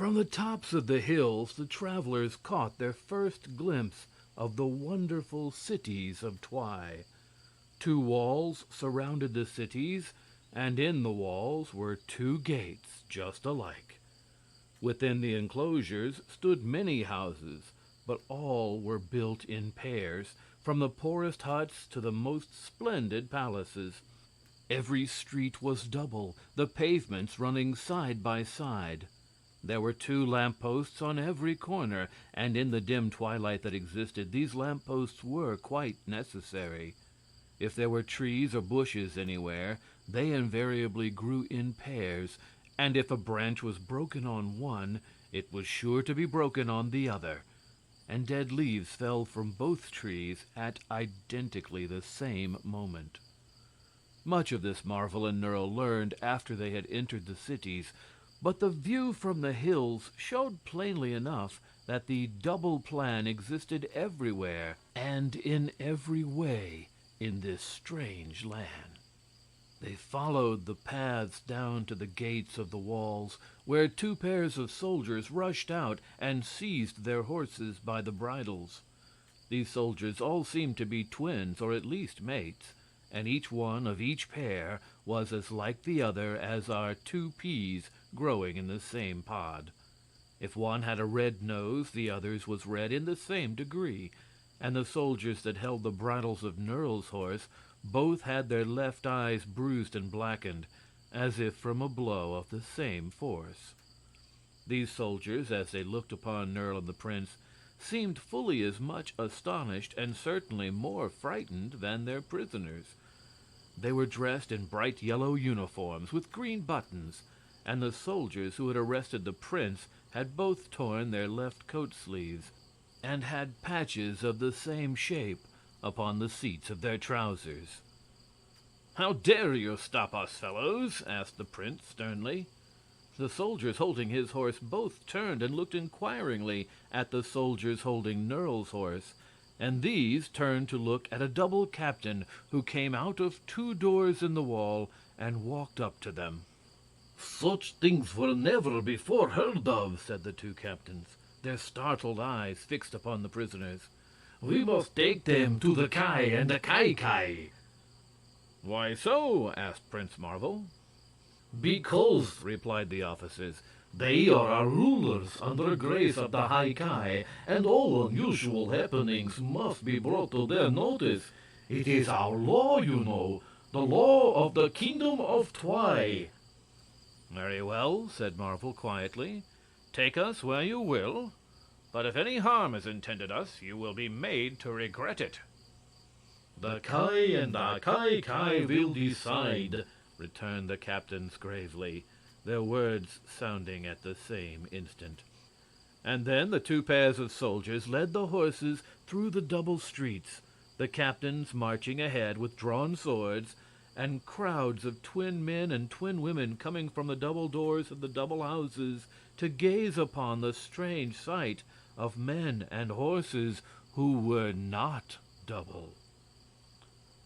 From the tops of the hills the travelers caught their first glimpse of the wonderful cities of Twi. Two walls surrounded the cities, and in the walls were two gates just alike. Within the enclosures stood many houses, but all were built in pairs, from the poorest huts to the most splendid palaces. Every street was double, the pavements running side by side. There were 2 lampposts on every corner, and in the dim twilight that existed, these lampposts were quite necessary. If there were trees or bushes anywhere, they invariably grew in pairs, and if a branch was broken on one, it was sure to be broken on the other, and dead leaves fell from both trees at identically the same moment. Much of this Marvel and Nerle learned after they had entered the cities, but the view from the hills showed plainly enough that the double plan existed everywhere and in every way in this strange land. They followed the paths down to the gates of the walls, where 2 pairs of soldiers rushed out and seized their horses by the bridles. These soldiers all seemed to be twins, or at least mates, and each one of each pair was as like the other as are 2 peas growing in the same pod. If one had a red nose, the other's was red in the same degree, and the soldiers that held the bridles of Nerle's horse both had their left eyes bruised and blackened, as if from a blow of the same force. These soldiers, as they looked upon Nerle and the prince, seemed fully as much astonished and certainly more frightened than their prisoners. They were dressed in bright yellow uniforms with green buttons, and the soldiers who had arrested the prince had both torn their left coat sleeves and had patches of the same shape upon the seats of their trousers. "How dare you stop us, fellows?" asked the prince sternly. The soldiers holding his horse both turned and looked inquiringly at the soldiers holding Nerle's horse, and these turned to look at a double captain who came out of 2 doors in the wall and walked up to them. "Such things were never before heard of," said the 2 captains, their startled eyes fixed upon the prisoners. "We must take them to the Ki and the Ki." "Why so?" asked Prince Marvel. "Because," replied the officers, "they are our rulers under grace of the High Ki, and all unusual happenings must be brought to their notice. It is our law, you know, the law of the Kingdom of Twi." "Very well," said Marvel quietly. "Take us where you will, but if any harm is intended us, you will be made to regret it." "The Ki and the Ki will decide," returned the captains gravely, their words sounding at the same instant. And then the 2 pairs of soldiers led the horses through the double streets, the captains marching ahead with drawn swords, and crowds of twin men and twin women coming from the double doors of the double houses to gaze upon the strange sight of men and horses who were not double.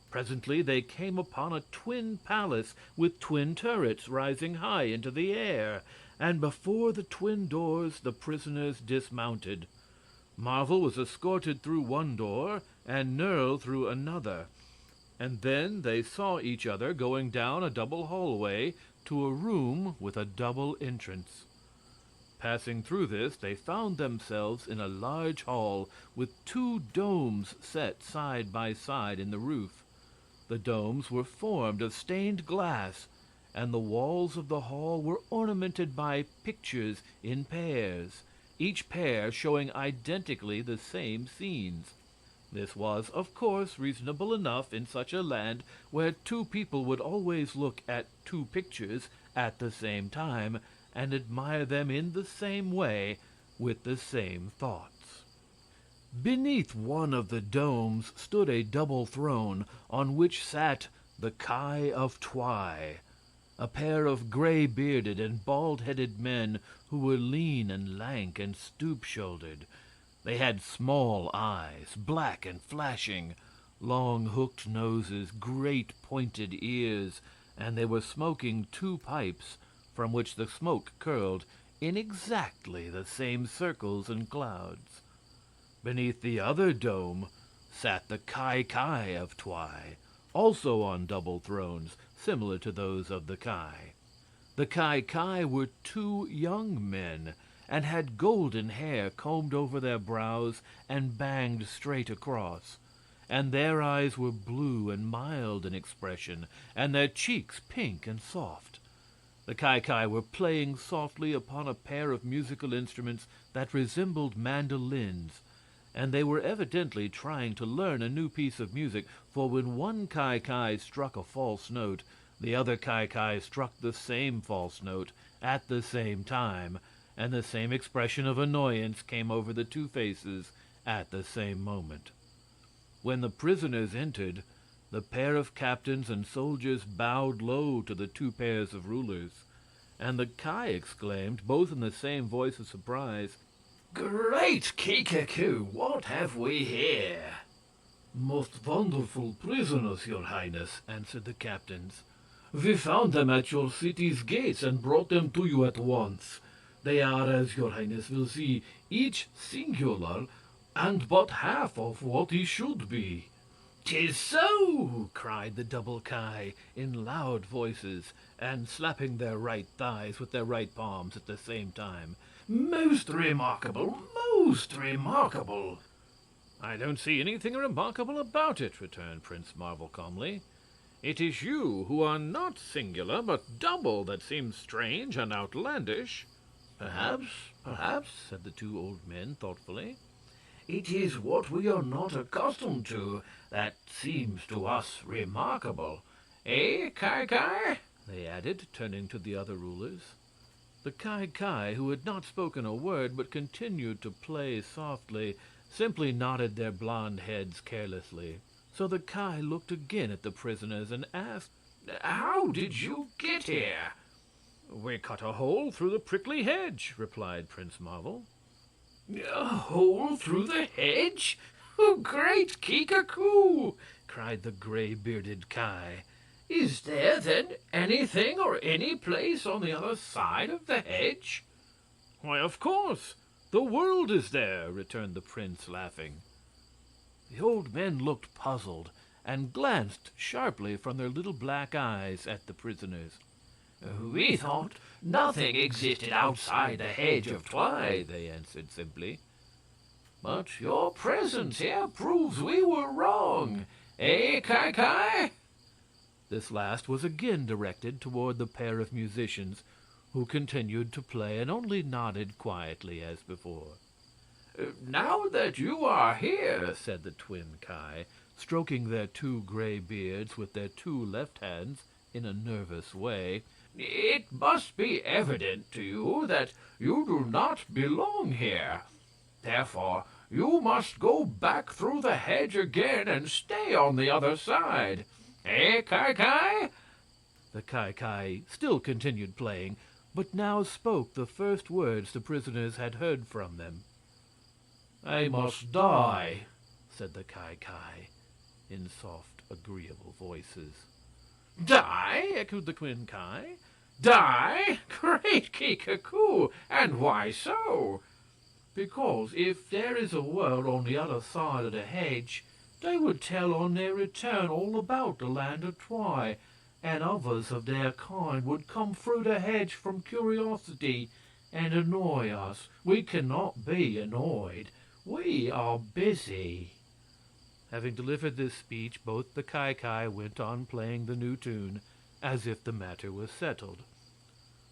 Presently they came upon a twin palace with twin turrets rising high into the air, and before the twin doors the prisoners dismounted. Marvel was escorted through one door and Nerle through another, and then they saw each other going down a double hallway to a room with a double entrance. Passing through this, they found themselves in a large hall with 2 domes set side by side in the roof. The domes were formed of stained glass, and the walls of the hall were ornamented by pictures in pairs, each pair showing identically the same scenes. This was, of course, reasonable enough in such a land where 2 people would always look at 2 pictures at the same time and admire them in the same way with the same thoughts. Beneath one of the domes stood a double throne on which sat the Ki of Twi, a pair of gray-bearded and bald-headed men who were lean and lank and stoop-shouldered. They had small eyes, black and flashing, long hooked noses, great pointed ears, and they were smoking 2 pipes from which the smoke curled in exactly the same circles and clouds. Beneath the other dome sat the Kai of Twi, also on double thrones similar to those of the Kai. The Kai were two young men, and had golden hair combed over their brows and banged straight across, and their eyes were blue and mild in expression, and their cheeks pink and soft. The Kai were playing softly upon a pair of musical instruments that resembled mandolins, and they were evidently trying to learn a new piece of music, for when one Kai struck a false note, the other Kai struck the same false note at the same time, and the same expression of annoyance came over the two faces at the same moment. When the prisoners entered, the pair of captains and soldiers bowed low to the two pairs of rulers, and the Kai exclaimed, both in the same voice of surprise, "Great Kikaku, what have we here?" "Most wonderful prisoners, your highness," answered the captains. "We found them at your city's gates and brought them to you at once. They are, as your highness will see, each singular, and but half of what he should be." "'Tis so!" cried the double Kai in loud voices, and slapping their right thighs with their right palms at the same time. "Most remarkable, most remarkable!" "I don't see anything remarkable about it," returned Prince Marvel calmly. "It is you who are not singular, but double, that seems strange and outlandish." Perhaps, said the two old men thoughtfully. "It is what we are not accustomed to that seems to us remarkable. Eh, Kai?" they added, turning to the other rulers. The Kai, who had not spoken a word but continued to play softly, simply nodded their blond heads carelessly. So the Kai looked again at the prisoners and asked, "How did you get here?" "We cut a hole through the prickly hedge," replied Prince Marvel. "A hole through the hedge? Oh, great Kikaku!" cried the gray-bearded Kai. "Is there, then, anything or any place on the other side of the hedge?" "Why, of course! The world is there," returned the prince, laughing. The old men looked puzzled and glanced sharply from their little black eyes at the prisoners. "We thought nothing existed outside the hedge of Twi," they answered simply. "But your presence here proves we were wrong. Eh, Kai?" This last was again directed toward the pair of musicians, who continued to play and only nodded quietly as before. "Now that you are here," said the twin Kai, stroking their two gray beards with their two left hands in a nervous way, "it must be evident to you that you do not belong here. Therefore, you must go back through the hedge again and stay on the other side. Eh, Kai?" The Kai still continued playing, but now spoke the first words the prisoners had heard from them. "I must die," said the Kai in soft, agreeable voices. "Die?" echoed the twin Kai. "Die? Great Kikaku! And why so?" "Because if there is a world on the other side of the hedge, they would tell on their return all about the land of Twi, and others of their kind would come through the hedge from curiosity and annoy us. We cannot be annoyed. We are busy." Having delivered this speech, both the Kai went on playing the new tune, as if the matter was settled.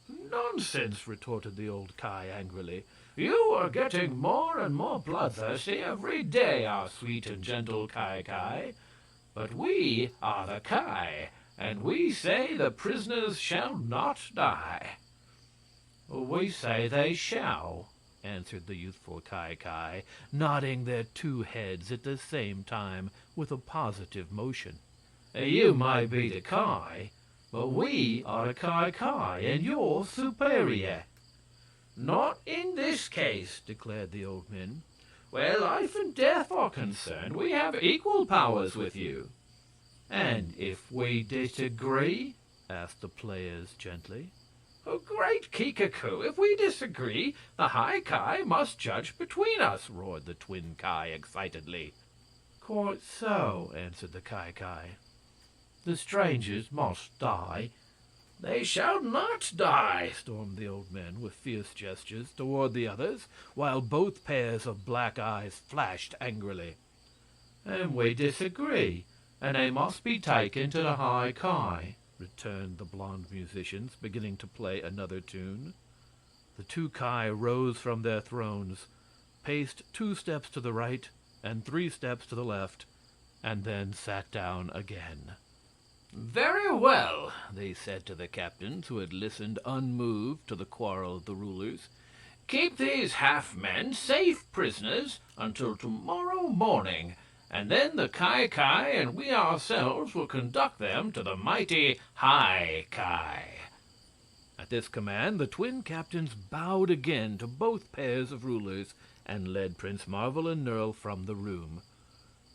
"Nonsense!" retorted the old Kai angrily. "You are getting more and more bloodthirsty every day, our sweet and gentle Kai. But we are the Kai, and we say the prisoners shall not die." "We say they shall," answered the youthful Kai, nodding their two heads at the same time with a positive motion. "You might be the Kai, but we are the Kai, and you're superior." "Not in this case," declared the old men. "Where life and death are concerned, we have equal powers with you." "And if we disagree?" asked the players gently. "Oh, great Kikaku, if we disagree, the High Ki must judge between us," roared the twin Ki excitedly. "Quite so," answered the Ki. "The strangers must die." "They shall not die!" stormed the old men with fierce gestures toward the others, while both pairs of black eyes flashed angrily. "And we disagree, and they must be taken to the High Ki," returned the blond musicians, beginning to play another tune. The two Ki rose from their thrones, paced 2 steps to the right and 3 steps to the left, and then sat down again. "Very well," they said to the captains, who had listened unmoved to the quarrel of the rulers. "Keep these half-men safe prisoners until tomorrow morning, and then the Ki and we ourselves will conduct them to the mighty High Ki." At this command, the twin captains bowed again to both pairs of rulers and led Prince Marvel and Nerle from the room.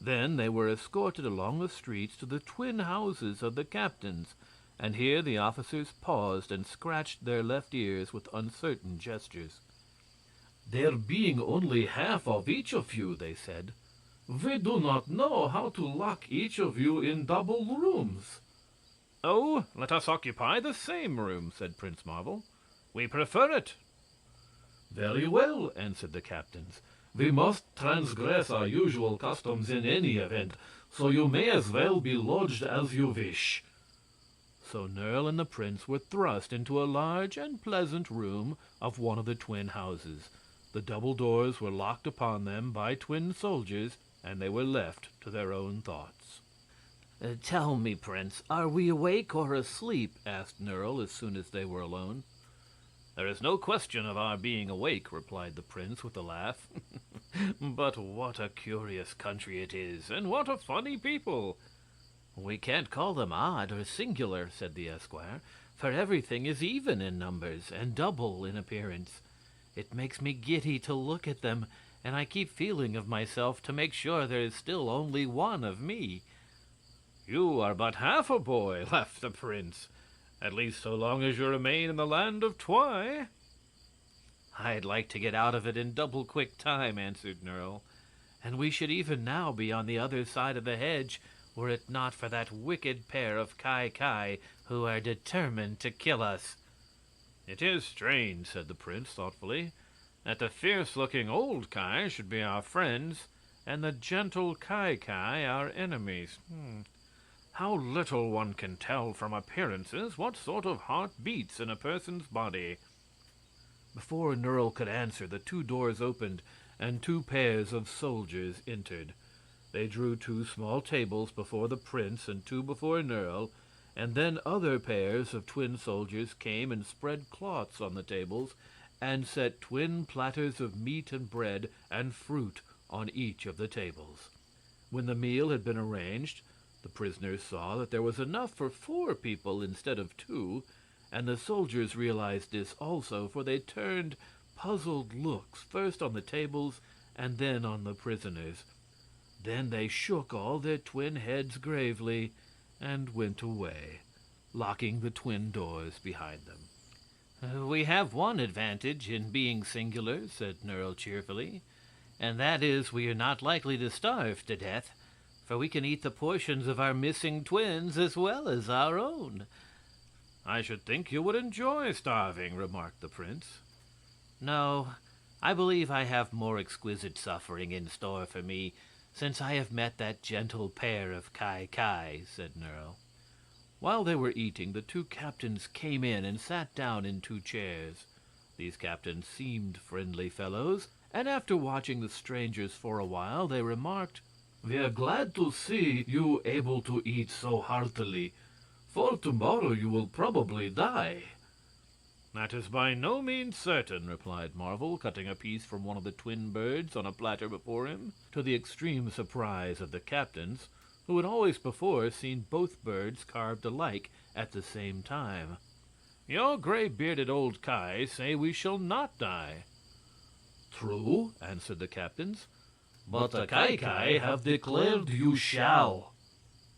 Then they were escorted along the streets to the twin houses of the captains, and here the officers paused and scratched their left ears with uncertain gestures. "There being only half of each of you," they said, "we do not know how to lock each of you in double rooms." "Oh, let us occupy the same room," said Prince Marvel. "We prefer it." "Very well," answered the captains. "We must transgress our usual customs in any event, so you may as well be lodged as you wish." So Nerle and the prince were thrust into a large and pleasant room of one of the twin houses. The double doors were locked upon them by twin soldiers, and they were left to their own thoughts. "Tell me, Prince, are we awake or asleep?" asked Nerle as soon as they were alone. "There is no question of our being awake," replied the prince with a laugh. "But what a curious country it is, and what a funny people!" "We can't call them odd or singular," said the esquire, "for everything is even in numbers and double in appearance. It makes me giddy to look at them, and I keep feeling of myself to make sure there is still only one of me." "You are but half a boy," laughed the prince. "At least so long as you remain in the land of Twi." "I'd like to get out of it in double quick time," answered Nerle. "And we should even now be on the other side of the hedge, were it not for that wicked pair of Ki who are determined to kill us." "It is strange," said the prince thoughtfully, "that the fierce-looking old Ki should be our friends, and the gentle Ki our enemies. How little one can tell from appearances what sort of heart beats in a person's body." Before Nerle could answer, the 2 doors opened, and 2 pairs of soldiers entered. They drew 2 small tables before the prince and 2 before Nerle, and then other pairs of twin soldiers came and spread cloths on the tables and set twin platters of meat and bread and fruit on each of the tables. When the meal had been arranged, the prisoners saw that there was enough for 4 people instead of 2, and the soldiers realized this also, for they turned puzzled looks first on the tables and then on the prisoners. Then they shook all their twin heads gravely and went away, locking the twin doors behind them. "We have one advantage in being singular," said Nerle cheerfully, "and that is we are not likely to starve to death, for we can eat the portions of our missing twins as well as our own." "I should think you would enjoy starving," remarked the prince. "No, I believe I have more exquisite suffering in store for me, since I have met that gentle pair of Ki," said Nerle. While they were eating, the 2 captains came in and sat down in 2 chairs. These captains seemed friendly fellows, and after watching the strangers for a while, they remarked, "We are glad to see you able to eat so heartily, for tomorrow you will probably die." "That is by no means certain," replied Marvel, cutting a piece from one of the twin birds on a platter before him, to the extreme surprise of the captains, who had always before seen both birds carved alike at the same time. "Your gray-bearded old Ki say we shall not die." "True," answered the captains, "but the Ki have declared you shall."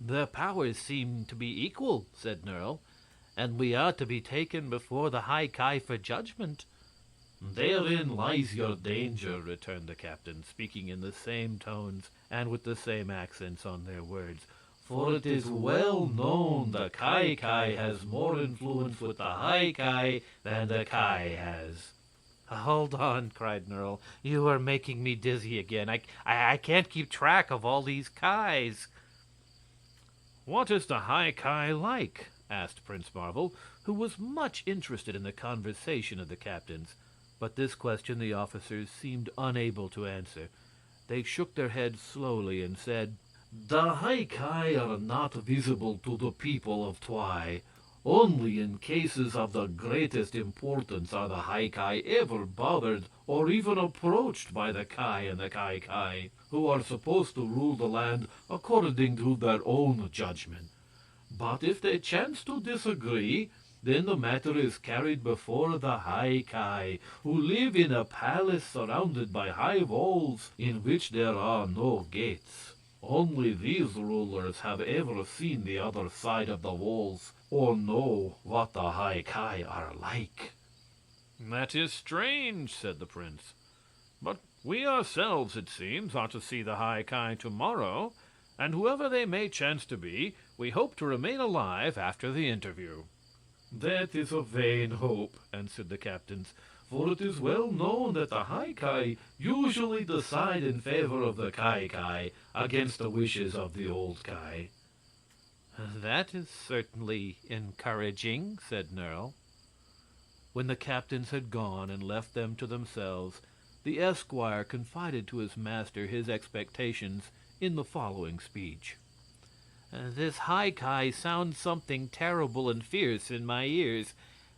"Their powers seem to be equal," said Nerle, and we are to be taken before the High Ki for judgment." "Therein lies your danger," returned the captain, speaking in the same tones and with the same accents on their words. "For it is well known the Ki has more influence with the High Ki than the Ki has." "Hold on," cried Nerle. "You are making me dizzy again. I can't keep track of all these Kis." "What is the High Ki like?" asked Prince Marvel, who was much interested in the conversation of the captains. But this question the officers seemed unable to answer. They shook their heads slowly and said, "The High Ki are not visible to the people of Twi. Only in cases of the greatest importance are the High Ki ever bothered or even approached by the Ki and the Ki, who are supposed to rule the land according to their own judgment. But if they chance to disagree, then the matter is carried before the High Ki, who live in a palace surrounded by high walls in which there are no gates. Only these rulers have ever seen the other side of the walls, or know what the High Ki are like." "That is strange," said the prince. "But we ourselves, it seems, are to see the High Ki tomorrow, and whoever they may chance to be, we hope to remain alive after the interview." "That is a vain hope," answered the captains, "for it is well known that the High Ki usually decide in favor of the Ki against the wishes of the old Ki." "That is certainly encouraging," said Nerle. When the captains had gone and left them to themselves, the esquire confided to his master his expectations in the following speech: "This High Ki sounds something terrible and fierce in my ears,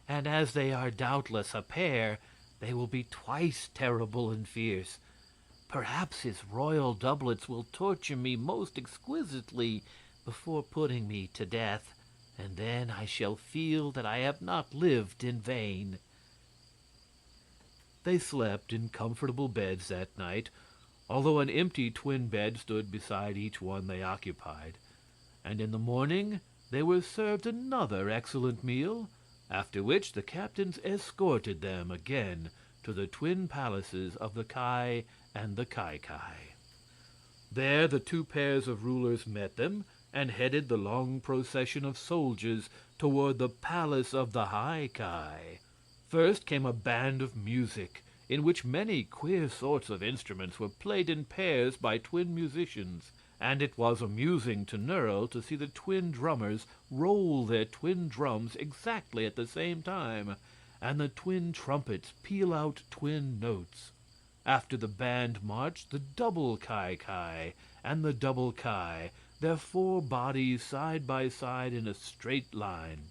and as they are doubtless a pair, they will be twice terrible and fierce. Perhaps his royal doublets will torture me most exquisitely before putting me to death, and then I shall feel that I have not lived in vain." They slept in comfortable beds that night, although an empty twin bed stood beside each one they occupied. And in the morning they were served another excellent meal, after which the captains escorted them again to the twin palaces of the Ki and the Ki. There the two pairs of rulers met them and headed the long procession of soldiers toward the palace of the High Ki. First came a band of music, in which many queer sorts of instruments were played in pairs by twin musicians, and it was amusing to Nerle to see the twin drummers roll their twin drums exactly at the same time, and the twin trumpets peal out twin notes. After the band marched the double Ki and the double Ki, their four bodies side by side in a straight line.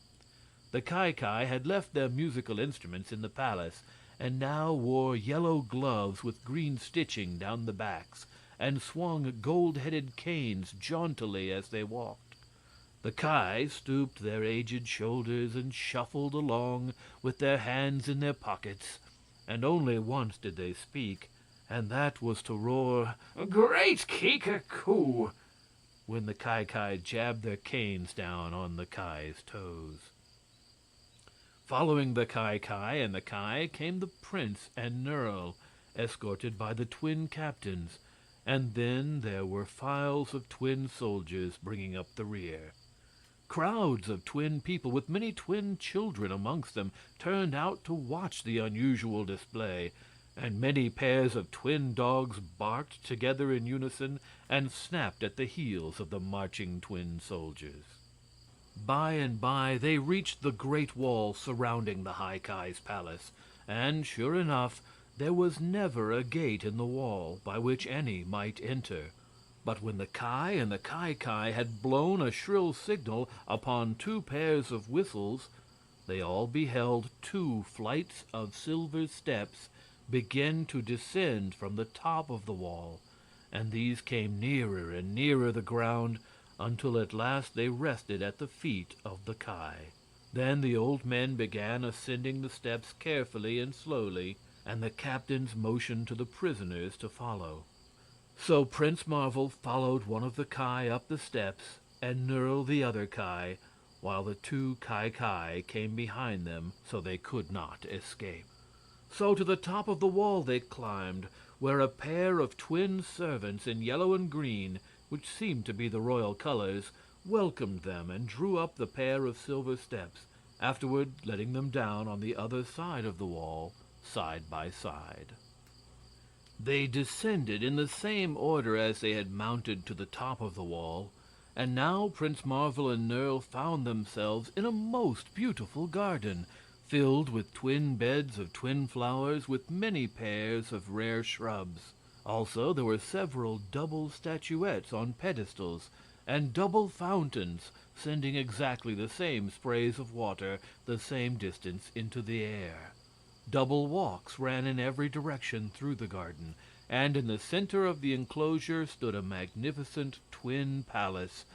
The Ki had left their musical instruments in the palace, and now wore yellow gloves with green stitching down the backs, and swung gold-headed canes jauntily as they walked. The Ki stooped their aged shoulders and shuffled along with their hands in their pockets, and only once did they speak, and that was to roar, "Great Kika-Koo!" when the Ki jabbed their canes down on the Ki's toes. Following the Ki and the Ki came the prince and Nerle, escorted by the twin captains, and then there were files of twin soldiers bringing up the rear. Crowds of twin people, with many twin children amongst them, turned out to watch the unusual display, and many pairs of twin dogs barked together in unison and snapped at the heels of the marching twin soldiers. By and by they reached the great wall surrounding the High Ki's palace, and sure enough, there was never a gate in the wall by which any might enter. But when the Ki and the Ki had blown a shrill signal upon two pairs of whistles, they all beheld two flights of silver steps begin to descend from the top of the wall, and these came nearer and nearer the ground until at last they rested at the feet of the Ki. Then the old men began ascending the steps carefully and slowly, and the captains motioned to the prisoners to follow. So Prince Marvel followed one of the Ki up the steps, and Nerle the other Ki, while the two Kai came behind them so they could not escape. So to the top of the wall they climbed, where a pair of twin servants in yellow and green, which seemed to be the royal colors, welcomed them and drew up the pair of silver steps, afterward letting them down on the other side of the wall, side by side. They descended in the same order as they had mounted to the top of the wall, and now Prince Marvel and Nerle found themselves in a most beautiful garden, filled with twin beds of twin flowers with many pairs of rare shrubs. Also, there were several double statuettes on pedestals, and double fountains sending exactly the same sprays of water the same distance into the air. Double walks ran in every direction through the garden, and in the center of the enclosure stood a magnificent twin palace,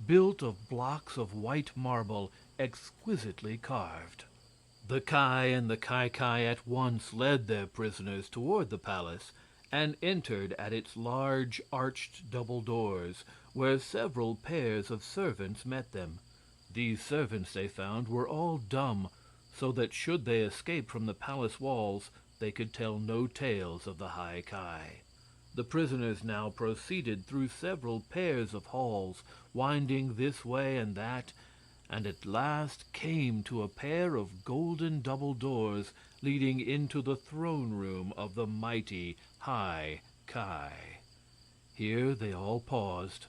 built of blocks of white marble exquisitely carved. The Ki and the Kai at once led their prisoners toward the palace, and entered at its large arched double doors, where several pairs of servants met them. These servants, they found, were all dumb, so that should they escape from the palace walls they could tell no tales of the High Ki. The prisoners now proceeded through several pairs of halls, winding this way and that, and at last came to a pair of golden double doors leading into the throne room of the mighty High Ki. Here they all paused,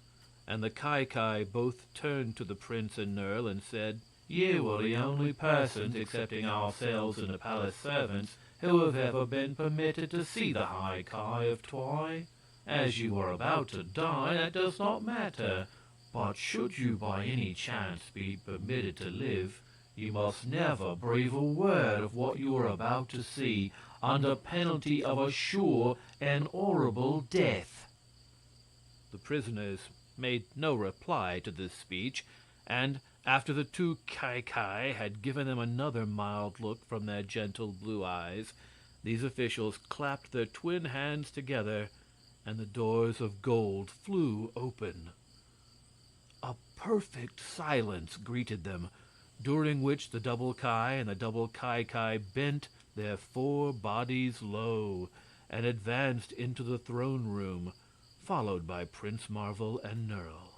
and the Ki both turned to the prince and Nerle and said, "You are the only persons, excepting ourselves and the palace servants, who have ever been permitted to see the High Ki of Twi. As you are about to die, that does not matter. But should you by any chance be permitted to live, you must never breathe a word of what you are about to see, under penalty of a sure and horrible death." The prisoners made no reply to this speech, and after the two Ki had given them another mild look from their gentle blue eyes, these officials clapped their twin hands together, and the doors of gold flew open. A perfect silence greeted them, during which the double Ki and the double Ki bent their four bodies low and advanced into the throne room, followed by Prince Marvel and Nerle.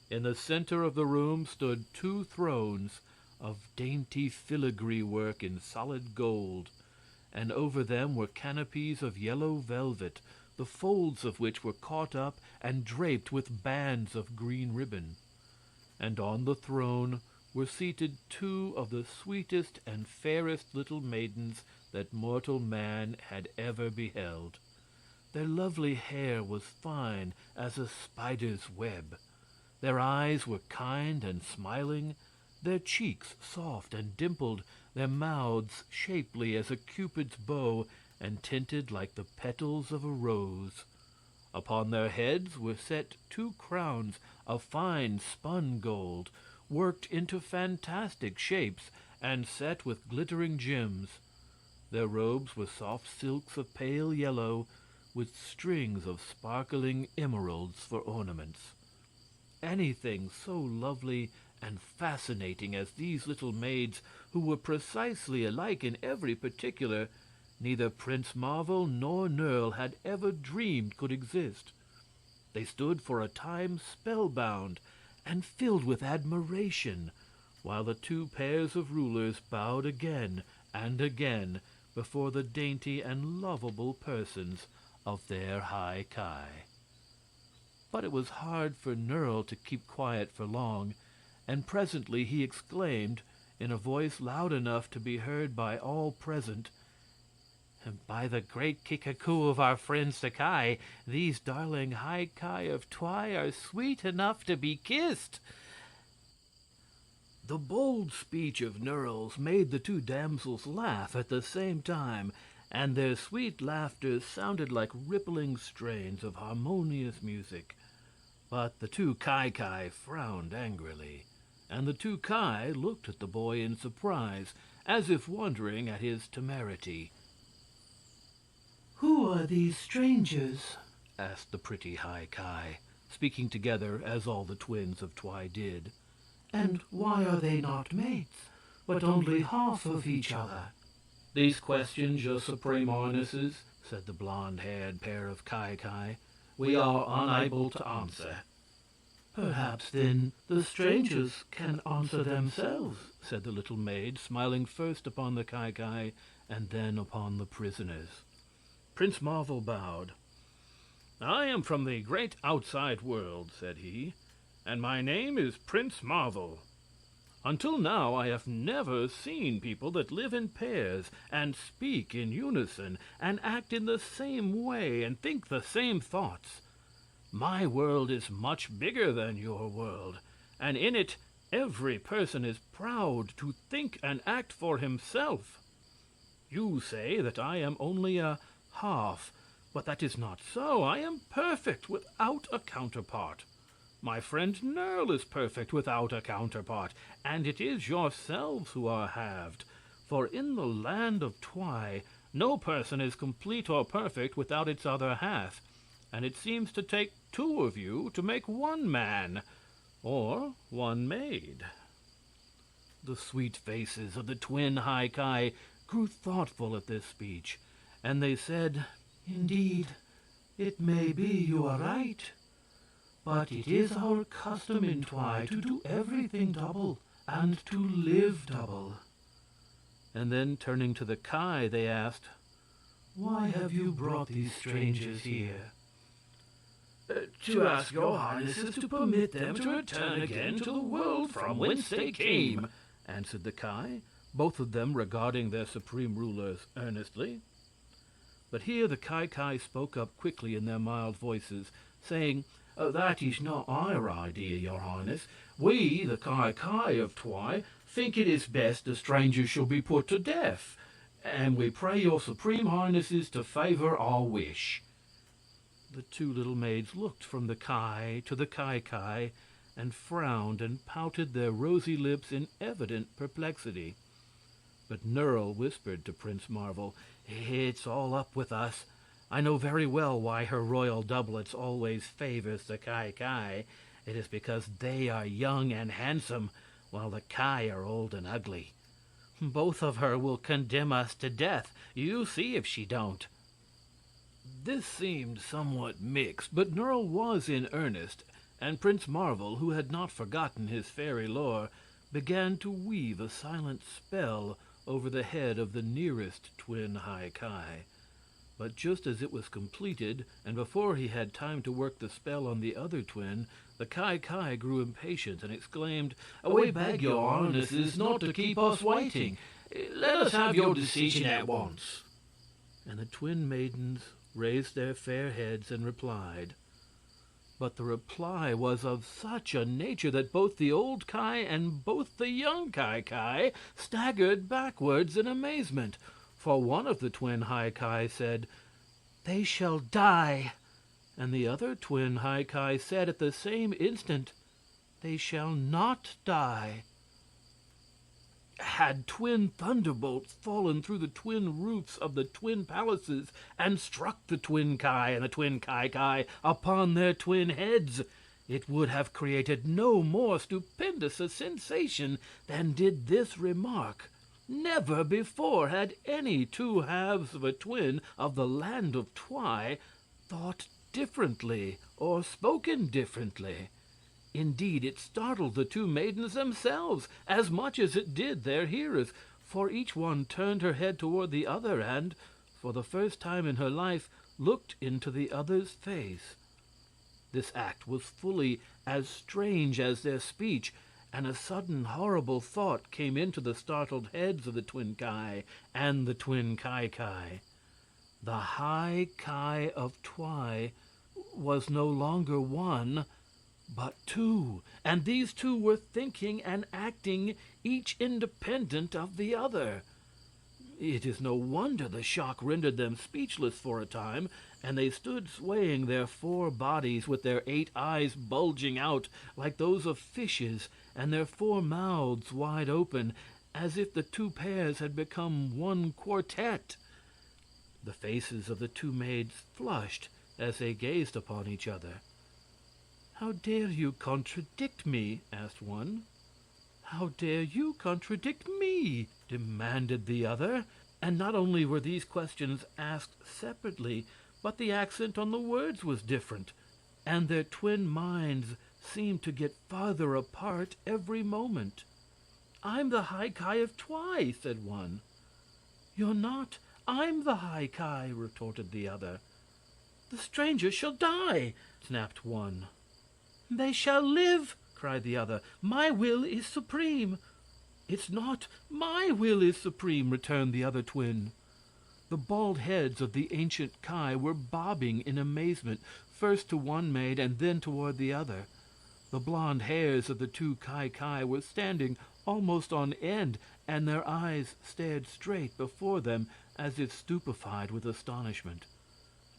In the center of the room stood two thrones of dainty filigree work in solid gold, and over them were canopies of yellow velvet, the folds of which were caught up and draped with bands of green ribbon. And on the throne were seated two of the sweetest and fairest little maidens that mortal man had ever beheld. Their lovely hair was fine as a spider's web. Their eyes were kind and smiling, their cheeks soft and dimpled, their mouths shapely as a cupid's bow and tinted like the petals of a rose. Upon their heads were set two crowns of fine spun gold, worked into fantastic shapes and set with glittering gems. Their robes were soft silks of pale yellow, with strings of sparkling emeralds for ornaments. Anything so lovely and fascinating as these little maids, who were precisely alike in every particular, neither Prince Marvel nor Nerle had ever dreamed could exist. They stood for a time spellbound and filled with admiration, while the two pairs of rulers bowed again and again before the dainty and lovable persons of their High Ki. But it was hard for Nerle to keep quiet for long, and presently he exclaimed, in a voice loud enough to be heard by all present, "By the great Kikaku of our friends the Ki, these darling High Ki of Twi are sweet enough to be kissed." The bold speech of Nerle's made the two damsels laugh at the same time, and their sweet laughter sounded like rippling strains of harmonious music. But the two Ki frowned angrily, and the two Ki looked at the boy in surprise, as if wondering at his temerity. "Who are these strangers?" asked the pretty High Ki, speaking together as all the twins of Twi did. And why are they not mates, but only half of each other? These questions, your Supreme Highnesses, said the blonde-haired pair of Kai, we are unable to answer. Perhaps, then, the strangers can answer themselves, said the little maid, smiling first upon the Kai and then upon the prisoners. Prince Marvel bowed. I am from the great outside world, said he, and my name is Prince Marvel. Until now I have never seen people that live in pairs and speak in unison and act in the same way and think the same thoughts. My world is much bigger than your world, and in it every person is proud to think and act for himself. You say that I am only a half, but that is not so. I am perfect without a counterpart. My friend Nerl is perfect without a counterpart, and it is yourselves who are halved. For in the land of Twy, no person is complete or perfect without its other half, and it seems to take two of you to make one man, or one maid. The sweet faces of the twin High grew thoughtful at this speech, and they said, Indeed, it may be you are right. But it is our custom in Twy to do everything double and to live double. And then, turning to the Kai, they asked, Why have you brought these strangers here? To ask your highnesses to permit them to return again to the world from whence they came, answered the Kai, both of them regarding their supreme rulers earnestly. But here the Kai spoke up quickly in their mild voices, saying, That is not our idea, your highness. We, the Kai of Twy, think it is best the strangers shall be put to death, and we pray your supreme highnesses to favor our wish. The two little maids looked from the Kai to the Kai and frowned and pouted their rosy lips in evident perplexity. But Nerl whispered to Prince Marvel, It's all up with us. I know very well why her royal doublets always favors the Kai. It is because they are young and handsome, while the Kai are old and ugly. Both of her will condemn us to death. You see if she don't. This seemed somewhat mixed, but Nerl was in earnest, and Prince Marvel, who had not forgotten his fairy lore, began to weave a silent spell over the head of the nearest twin High. But just as it was completed, and before he had time to work the spell on the other twin, the Kai grew impatient and exclaimed, We beg your highnesses not to keep us waiting. Let us have your decision at once. And the twin maidens raised their fair heads and replied. But the reply was of such a nature that both the old Kai and both the young Kai staggered backwards in amazement. For one of the twin High said, They shall die. And the other twin High said at the same instant, They shall not die. Had twin thunderbolts fallen through the twin roofs of the twin palaces and struck the twin Kai and the twin Kai upon their twin heads, it would have created no more stupendous a sensation than did this remark. Never before had any two halves of a twin of the land of Twy thought differently or spoken differently. Indeed, it startled the two maidens themselves as much as it did their hearers, for each one turned her head toward the other and, for the first time in her life, looked into the other's face. This act was fully as strange as their speech, and a sudden horrible thought came into the startled heads of the twin Kai and the twin Kai. The High Kai of Twy was no longer one, but two, and these two were thinking and acting each independent of the other. It is no wonder the shock rendered them speechless for a time, and they stood swaying their four bodies with their 8 eyes bulging out like those of fishes and their 4 mouths wide open, as if the two pairs had become one quartet. The faces of the two maids flushed as they gazed upon each other. "How dare you contradict me?" asked one. "How dare you contradict me?" demanded the other. And not only were these questions asked separately, but the accent on the words was different, and their twin minds seemed to get farther apart every moment. "I'm the High Ki of Twi," said one. "You're not. I'm the High Ki," retorted the other. "The stranger shall die," snapped one. "They shall live," cried the other. "My will is supreme." "It's not. My will is supreme," returned the other twin. The bald heads of the ancient Ki were bobbing in amazement, first to one maid and then toward the other. The blond hairs of the two Ki were standing almost on end, and their eyes stared straight before them as if stupefied with astonishment.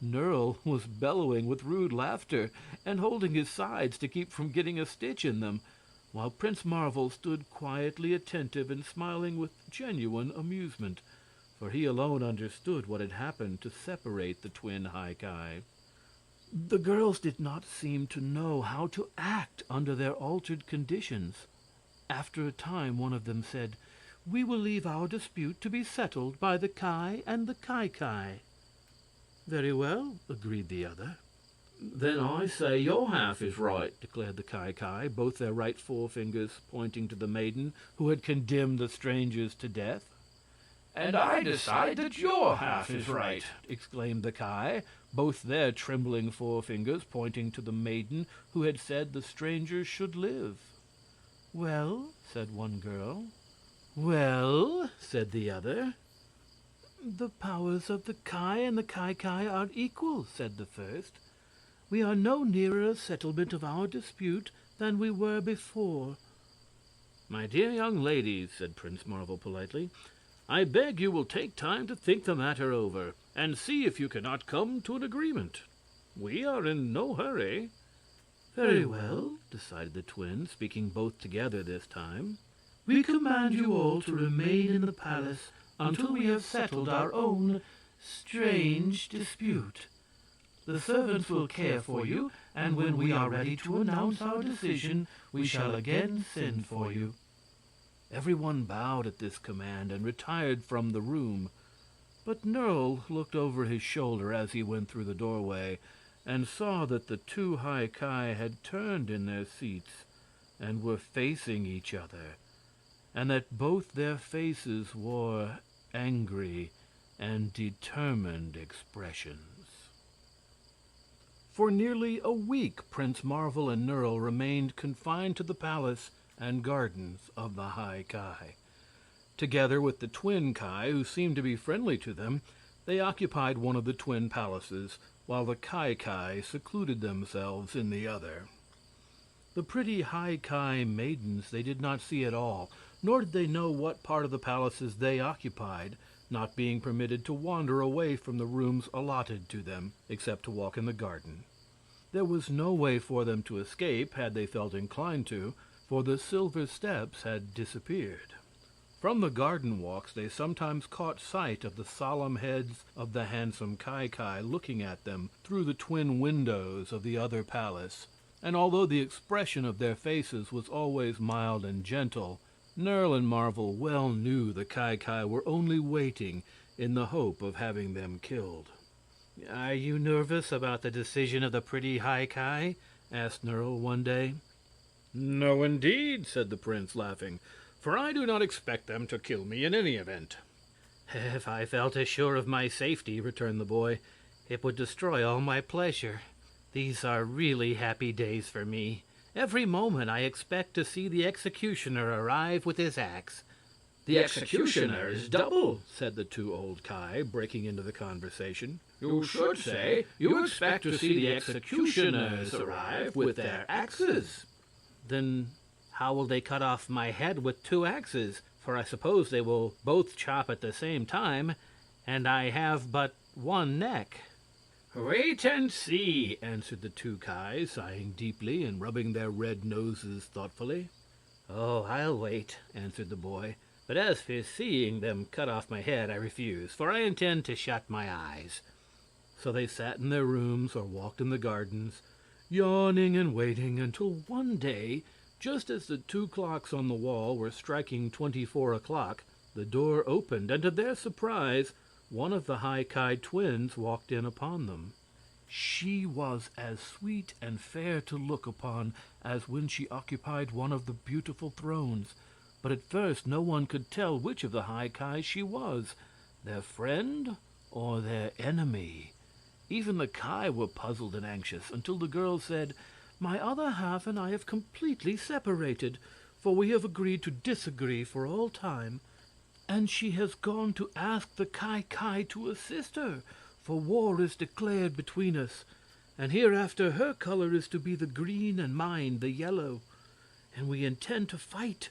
Nerle was bellowing with rude laughter and holding his sides to keep from getting a stitch in them, while Prince Marvel stood quietly attentive and smiling with genuine amusement, for he alone understood what had happened to separate the twin High Ki. The girls did not seem to know how to act under their altered conditions. After a time one of them said, "We will leave our dispute to be settled by the Ki and the Ki." "Very well," agreed the other. "Then I say your half is right," declared the Ki, both their right forefingers pointing to the maiden who had condemned the strangers to death. "And I decide that your half is right," exclaimed the Ki, both their trembling forefingers pointing to the maiden who had said the strangers should live. "Well," said one girl. "Well," said the other. "The powers of the Ki and the Ki are equal," said the first. "We are no nearer a settlement of our dispute than we were before." "My dear young ladies," said Prince Marvel politely, "I beg you will take time to think the matter over, and see if you cannot come to an agreement. We are in no hurry." "Very well," decided the twins, speaking both together this time. "We command you all to remain in the palace until we have settled our own strange dispute. The servants will care for you, and when we are ready to announce our decision, we shall again send for you." Everyone bowed at this command and retired from the room. But Nerle looked over his shoulder as he went through the doorway and saw that the two High Ki had turned in their seats and were facing each other, and that both their faces wore angry and determined expressions. For nearly a week Prince Marvel and Nerle remained confined to the palace and gardens of the High Ki. Together with the twin Ki, who seemed to be friendly to them, they occupied one of the twin palaces, while the Ki secluded themselves in the other. The pretty High Ki maidens they did not see at all, nor did they know what part of the palaces they occupied, not being permitted to wander away from the rooms allotted to them, except to walk in the garden. There was no way for them to escape, had they felt inclined to, for the silver steps had disappeared. From the garden walks they sometimes caught sight of the solemn heads of the handsome Ki looking at them through the twin windows of the other palace, and although the expression of their faces was always mild and gentle, Nerle and Marvel well knew the Ki were only waiting in the hope of having them killed. "Are you nervous about the decision of the pretty High Ki?" asked Nerle one day. "No, indeed," said the prince, laughing, "for I do not expect them to kill me in any event." "If I felt as sure of my safety," returned the boy, "it would destroy all my pleasure. These are really happy days for me. Every moment I expect to see the executioner arrive with his axe." "The executioner is double," said the two old Ki, breaking into the conversation. "You should say you expect to see the executioners arrive with their axes." "Then how will they cut off my head with two axes? For I suppose they will both chop at the same time, and I have but one neck." "Wait and see," answered the two Ki, sighing deeply and rubbing their red noses thoughtfully. "Oh, I'll wait," answered the boy. "But as for seeing them cut off my head, I refuse, for I intend to shut my eyes." So they sat in their rooms or walked in the gardens, yawning and waiting, until one day Just as the 2 clocks on the wall were striking 24 o'clock, the door opened, and to their surprise, one of the High Ki twins walked in upon them. She was as sweet and fair to look upon as when she occupied one of the beautiful thrones, but at first no one could tell which of the High Ki she was, their friend or their enemy. Even the Ki were puzzled and anxious, until the girl said, "My other half and I have completely separated, for we have agreed to disagree for all time, and she has gone to ask the Ki to assist her, for war is declared between us, and hereafter her color is to be the green and mine the yellow, and we intend to fight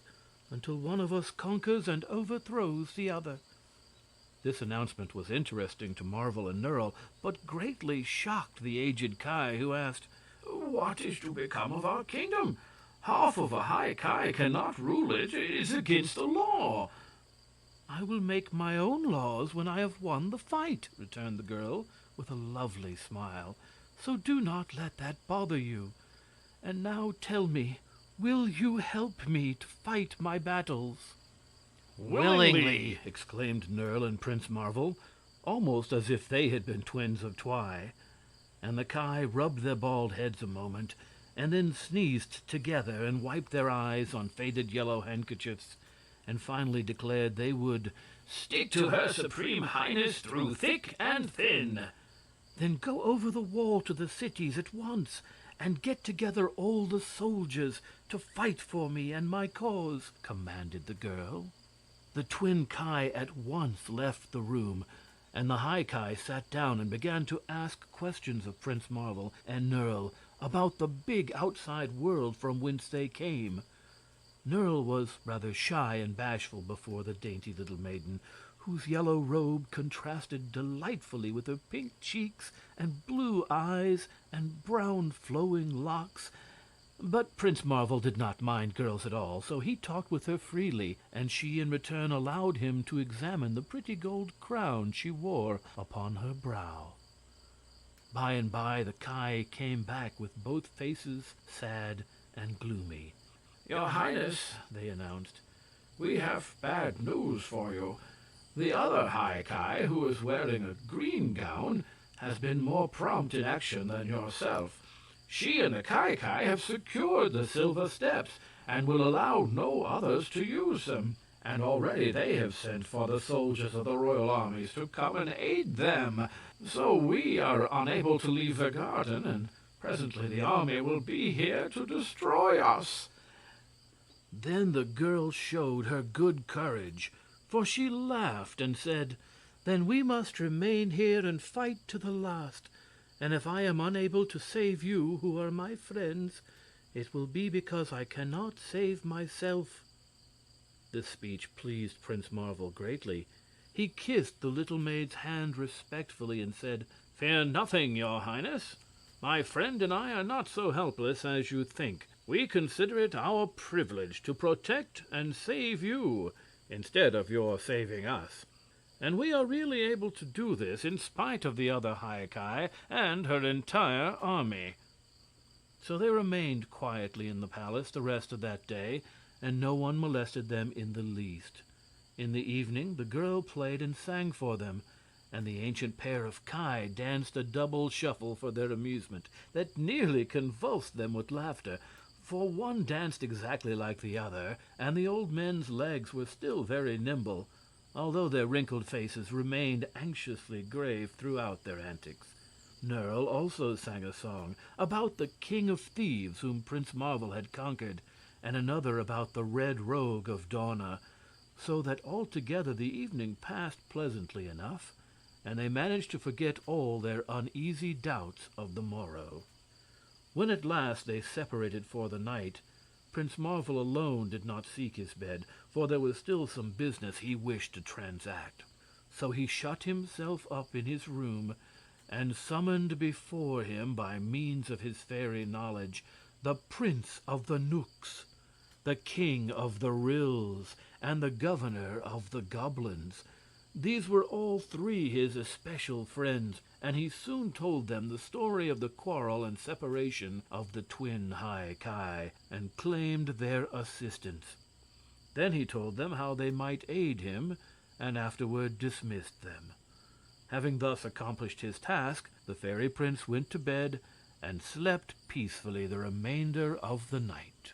until one of us conquers and overthrows the other." This announcement was interesting to Marvel and Nerl, but greatly shocked the aged Ki, who asked, "What is to become of our kingdom? Half of a High Ki cannot rule it. It is against the law." "I will make my own laws when I have won the fight," returned the girl, with a lovely smile. "So do not let that bother you. And now tell me, will you help me to fight my battles?" "Willingly!" exclaimed Nerl and Prince Marvel, almost as if they had been twins of Twi. And the Ki rubbed their bald heads a moment, and then sneezed together and wiped their eyes on faded yellow handkerchiefs, and finally declared they would "Stick to her Supreme Highness through thick and thin." "Then go over the wall to the cities at once, and get together all the soldiers to fight for me and my cause," commanded the girl. The twin Ki at once left the room, and the High Ki sat down and began to ask questions of Prince Marvel and Nerl about the big outside world from whence they came. Nerl was rather shy and bashful before the dainty little maiden, whose yellow robe contrasted delightfully with her pink cheeks and blue eyes and brown flowing locks. But Prince Marvel did not mind girls at all, so he talked with her freely, and she in return allowed him to examine the pretty gold crown she wore upon her brow. By and by the Ki came back with both faces sad and gloomy. "Your Highness," they announced, "we have bad news for you. The other High Ki, who is wearing a green gown, has been more prompt in action than yourself. She and the Ki have secured the silver steps, and will allow no others to use them. And already they have sent for the soldiers of the royal armies to come and aid them. So we are unable to leave the garden, and presently the army will be here to destroy us." Then the girl showed her good courage, for she laughed and said, "Then we must remain here and fight to the last. And if I am unable to save you, who are my friends, it will be because I cannot save myself." This speech pleased Prince Marvel greatly. He kissed the little maid's hand respectfully and said, "Fear nothing, your Highness. My friend and I are not so helpless as you think. We consider it our privilege to protect and save you, instead of your saving us. And we are really able to do this in spite of the other High Ki and her entire army." So they remained quietly in the palace the rest of that day, and no one molested them in the least. In the evening the girl played and sang for them, and the ancient pair of Ki danced a double shuffle for their amusement that nearly convulsed them with laughter, for one danced exactly like the other, and the old men's legs were still very nimble, although their wrinkled faces remained anxiously grave throughout their antics. Nerl also sang a song about the king of thieves whom Prince Marvel had conquered, and another about the red rogue of Dawna, so that altogether the evening passed pleasantly enough, and they managed to forget all their uneasy doubts of the morrow. When at last they separated for the night, Prince Marvel alone did not seek his bed, for there was still some business he wished to transact. So he shut himself up in his room, and summoned before him, by means of his fairy knowledge, the Prince of the Nooks, the King of the Ryls, and the Governor of the Goblins, These were all three his especial friends, and he soon told them the story of the quarrel and separation of the twin High Ki, and claimed their assistance. Then he told them how they might aid him, and afterward dismissed them. Having thus accomplished his task, the fairy prince went to bed and slept peacefully the remainder of the night.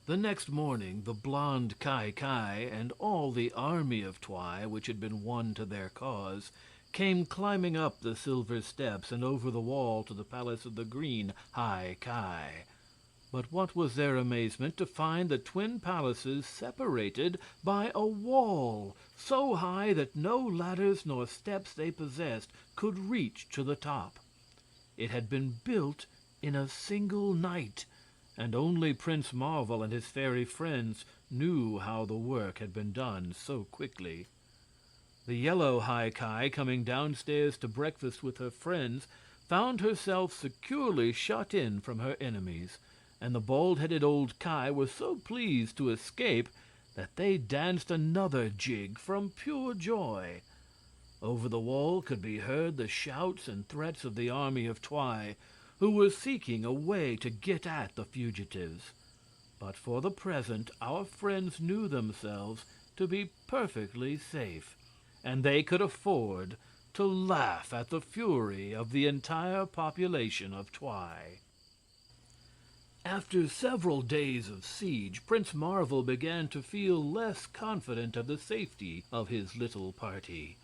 The next morning the blonde Ki and all the army of Twi, which had been won to their cause, came climbing up the silver steps and over the wall to the palace of the green High Ki. But what was their amazement to find the twin palaces separated by a wall so high that no ladders nor steps they possessed could reach to the top. It had been built in a single night, and only Prince Marvel and his fairy friends knew how the work had been done so quickly. The yellow High Ki, coming downstairs to breakfast with her friends, found herself securely shut in from her enemies, and the bald-headed old Ki were so pleased to escape that they danced another jig from pure joy. Over the wall could be heard the shouts and threats of the army of Twi, who were seeking a way to get at the fugitives. But for the present our friends knew themselves to be perfectly safe, and they could afford to laugh at the fury of the entire population of Twi. After several days of siege, Prince Marvel began to feel less confident of the safety of his little party.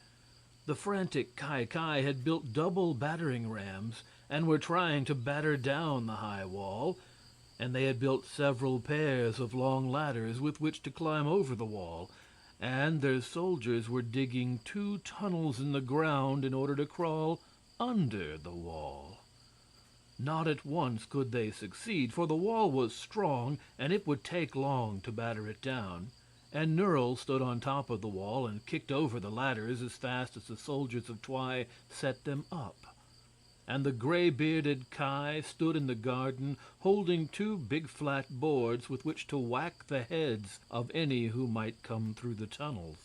The frantic Ki had built double battering rams and were trying to batter down the high wall, and they had built several pairs of long ladders with which to climb over the wall, and their soldiers were digging 2 tunnels in the ground in order to crawl under the wall. Not at once could they succeed, for the wall was strong and it would take long to batter it down, and Nerle stood on top of the wall and kicked over the ladders as fast as the soldiers of Twi set them up. And the gray-bearded Ki stood in the garden holding 2 big flat boards with which to whack the heads of any who might come through the tunnels.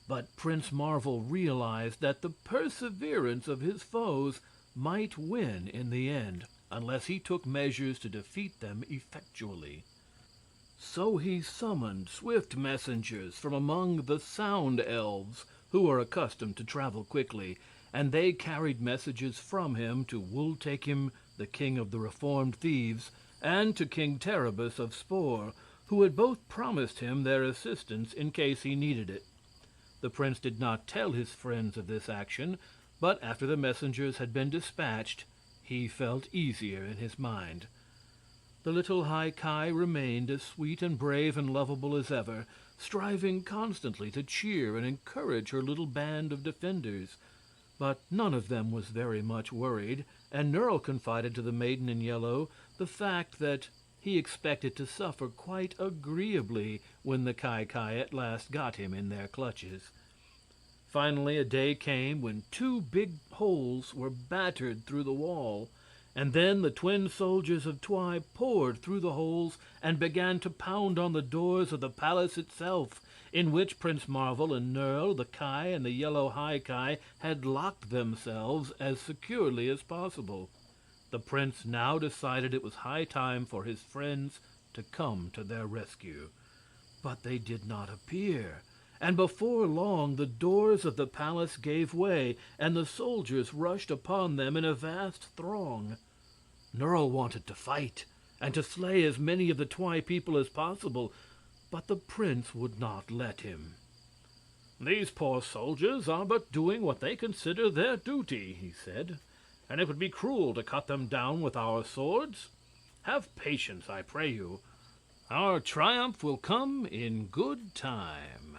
But Prince Marvel realized that the perseverance of his foes might win in the end, unless he took measures to defeat them effectually. So he summoned swift messengers from among the Sound Elves, who are accustomed to travel quickly, and they carried messages from him to Wultakim, the king of the reformed thieves, and to King Terribus of Spor, who had both promised him their assistance in case he needed it. The prince did not tell his friends of this action, but after the messengers had been dispatched, he felt easier in his mind. The little High Ki remained as sweet and brave and lovable as ever, striving constantly to cheer and encourage her little band of defenders. But none of them was very much worried, and Nerle confided to the Maiden in Yellow the fact that he expected to suffer quite agreeably when the Ki at last got him in their clutches. Finally, a day came when 2 big holes were battered through the wall, and then the twin soldiers of Twi poured through the holes and began to pound on the doors of the palace itself, in which Prince Marvel and Nerle, the Ki and the yellow High Ki, had locked themselves as securely as possible. The prince now decided it was high time for his friends to come to their rescue. But they did not appear, and before long the doors of the palace gave way, and the soldiers rushed upon them in a vast throng. Nerle wanted to fight, and to slay as many of the Twi people as possible, but the prince would not let him. "These poor soldiers are but doing what they consider their duty," he said, "and it would be cruel to cut them down with our swords. Have patience, I pray you. Our triumph will come in good time."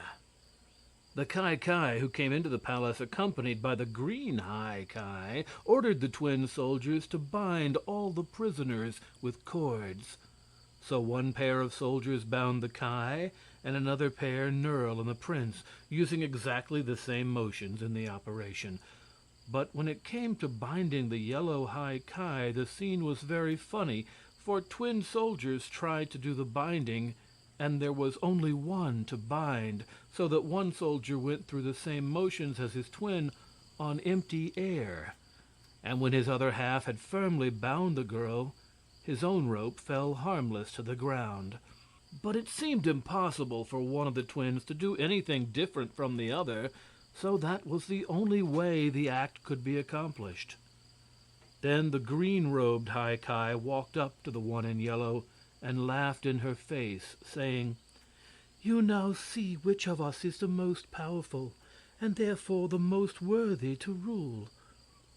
The Ki who came into the palace accompanied by the green High Ki ordered the twin soldiers to bind all the prisoners with cords. So 1 pair of soldiers bound the Ki, and another pair Nerle and the prince, using exactly the same motions in the operation. But when it came to binding the yellow High Ki, the scene was very funny, for twin soldiers tried to do the binding and there was only one to bind, so that one soldier went through the same motions as his twin on empty air. And when his other half had firmly bound the girl, his own rope fell harmless to the ground. But it seemed impossible for one of the twins to do anything different from the other, so that was the only way the act could be accomplished. Then the green-robed High Ki walked up to the one in yellow and laughed in her face, saying, "You now see which of us is the most powerful, and therefore the most worthy to rule.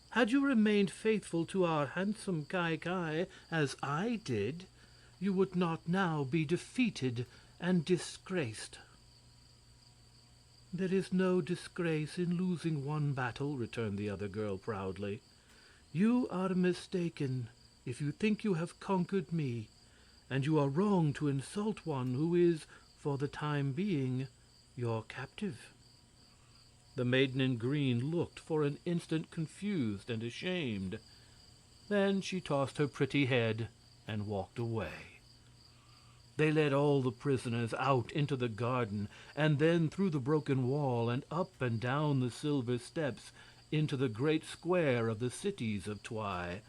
Had you remained faithful to our handsome Ki, as I did, you would not now be defeated and disgraced." "There is no disgrace in losing one battle," returned the other girl proudly. "You are mistaken if you think you have conquered me, and you are wrong to insult one who is, for the time being, your captive." The maiden in green looked for an instant confused and ashamed. Then she tossed her pretty head and walked away. They led all the prisoners out into the garden, and then through the broken wall and up and down the silver steps into the great square of the cities of Twi.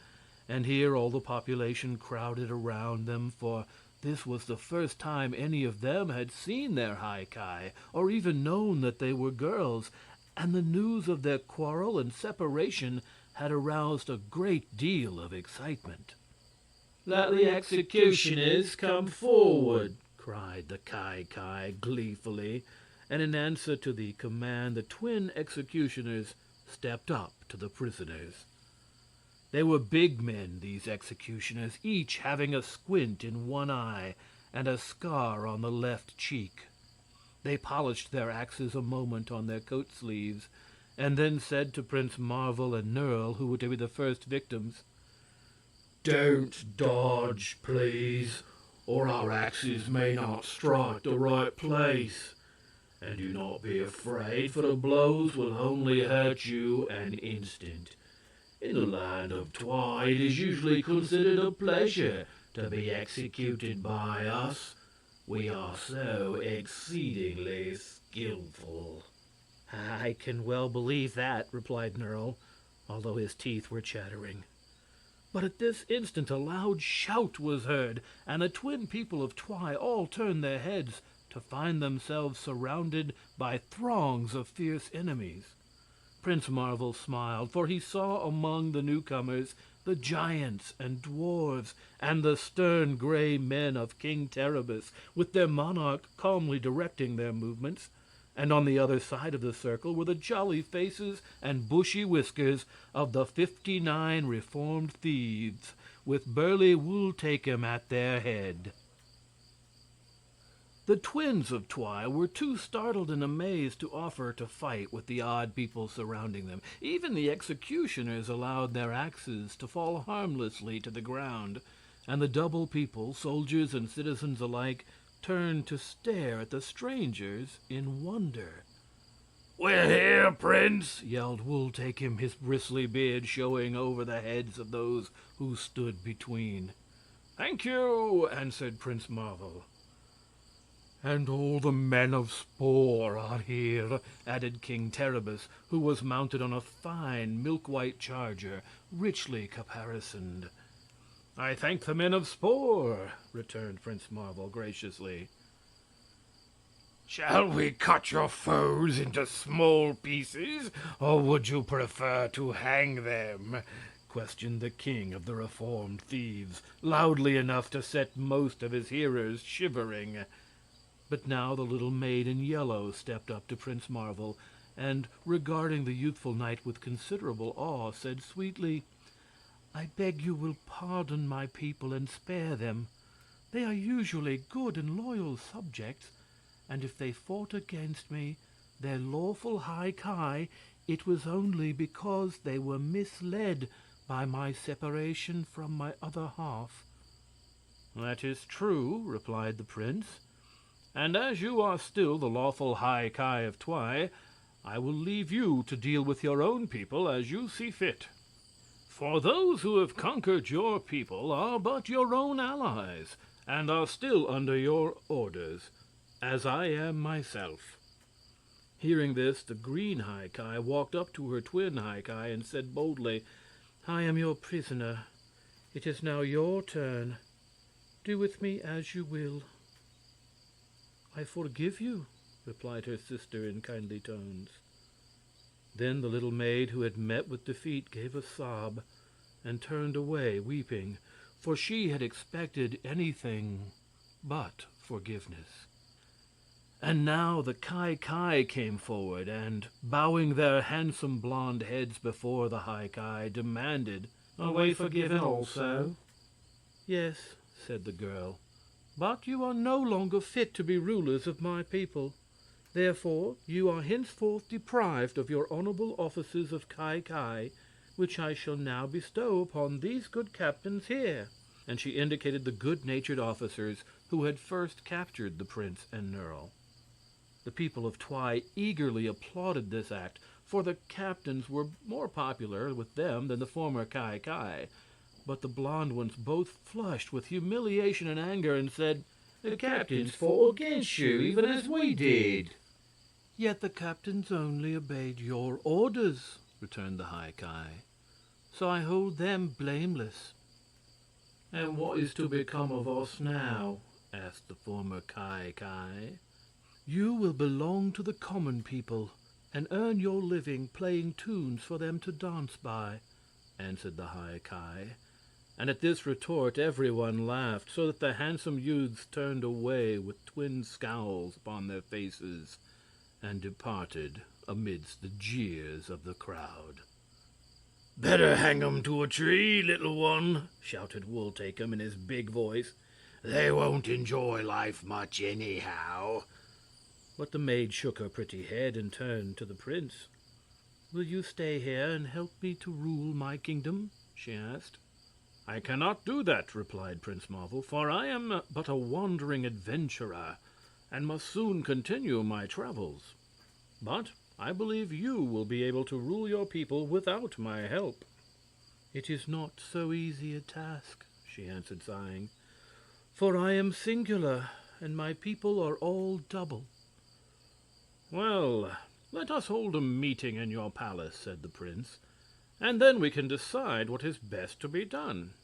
And here all the population crowded around them, for this was the first time any of them had seen their High Ki, or even known that they were girls, and the news of their quarrel and separation had aroused a great deal of excitement. "Let the executioners come forward," cried the Ki gleefully, and in answer to the command the twin executioners stepped up to the prisoners. They were big men, these executioners, each having a squint in one eye and a scar on the left cheek. They polished their axes a moment on their coat sleeves, and then said to Prince Marvel and Nerle, who were to be the first victims, "Don't dodge, please, or our axes may not strike the right place. And do not be afraid, for the blows will only hurt you an instant. In the land of Twi, it is usually considered a pleasure to be executed by us. We are so exceedingly skillful." "I can well believe that," replied Nerle, although his teeth were chattering. But at this instant a loud shout was heard, and the twin people of Twi all turned their heads to find themselves surrounded by throngs of fierce enemies. Prince Marvel smiled, for he saw among the newcomers the giants and dwarves and the stern gray men of King Terribus, with their monarch calmly directing their movements, and on the other side of the circle were the jolly faces and bushy whiskers of the 59 reformed thieves, with burly Wooltakem at their head. The twins of Twi were too startled and amazed to offer to fight with the odd people surrounding them. Even the executioners allowed their axes to fall harmlessly to the ground, and the double people, soldiers and citizens alike, turned to stare at the strangers in wonder. "We're here, Prince!" yelled Wooltakem, his bristly beard showing over the heads of those who stood between. "Thank you," answered Prince Marvel. "And all the men of Spore are here," added King Terribus, who was mounted on a fine milk-white charger, richly caparisoned. "I thank the men of Spore," returned Prince Marvel graciously. "Shall we cut your foes into small pieces, or would you prefer to hang them?" questioned the king of the reformed thieves, loudly enough to set most of his hearers shivering. But now the little maid in yellow stepped up to Prince Marvel, and, regarding the youthful knight with considerable awe, said sweetly, "I beg you will pardon my people and spare them. They are usually good and loyal subjects, and if they fought against me, their lawful High Ki, it was only because they were misled by my separation from my other half." "That is true," replied the prince. "And as you are still the lawful High Ki of Twi, I will leave you to deal with your own people as you see fit." For those who have conquered your people are but your own allies, and are still under your orders, as I am myself." Hearing this, the green High Ki walked up to her twin High Ki and said boldly, "I am your prisoner. It is now your turn. Do with me as you will." "I forgive you," replied her sister in kindly tones. Then the little maid who had met with defeat gave a sob and turned away weeping, for she had expected anything but forgiveness. And now the Ki came forward, and, bowing their handsome blonde heads before the High Ki, demanded, "Are we forgiven also?" "Yes," said the girl, "but you are no longer fit to be rulers of my people. Therefore you are henceforth deprived of your honorable offices of Ki, which I shall now bestow upon these good captains here." And she indicated the good-natured officers who had first captured the prince and Nerle. The people of Twi eagerly applauded this act, for the captains were more popular with them than the former Ki, but the blonde ones both flushed with humiliation and anger and said, "The captains fought against you, even as we did." "Yet the captains only obeyed your orders," returned the High Ki, "so I hold them blameless." "And what is to become of us now?" asked the former Ki. "You will belong to the common people, and earn your living playing tunes for them to dance by," answered the High Ki. And at this retort everyone laughed, so that the handsome youths turned away with twin scowls upon their faces and departed amidst the jeers of the crowd. "Better hang 'em to a tree, little one," shouted Wool Takem in his big voice. "They won't enjoy life much anyhow." But the maid shook her pretty head and turned to the prince. "Will you stay here and help me to rule my kingdom?" she asked. "I cannot do that," replied Prince Marvel, "for I am but a wandering adventurer, and must soon continue my travels. But I believe you will be able to rule your people without my help." "It is not so easy a task," she answered, sighing, "for I am singular, and my people are all double." "Well, let us hold a meeting in your palace," said the prince, "and then we can decide what is best to be done."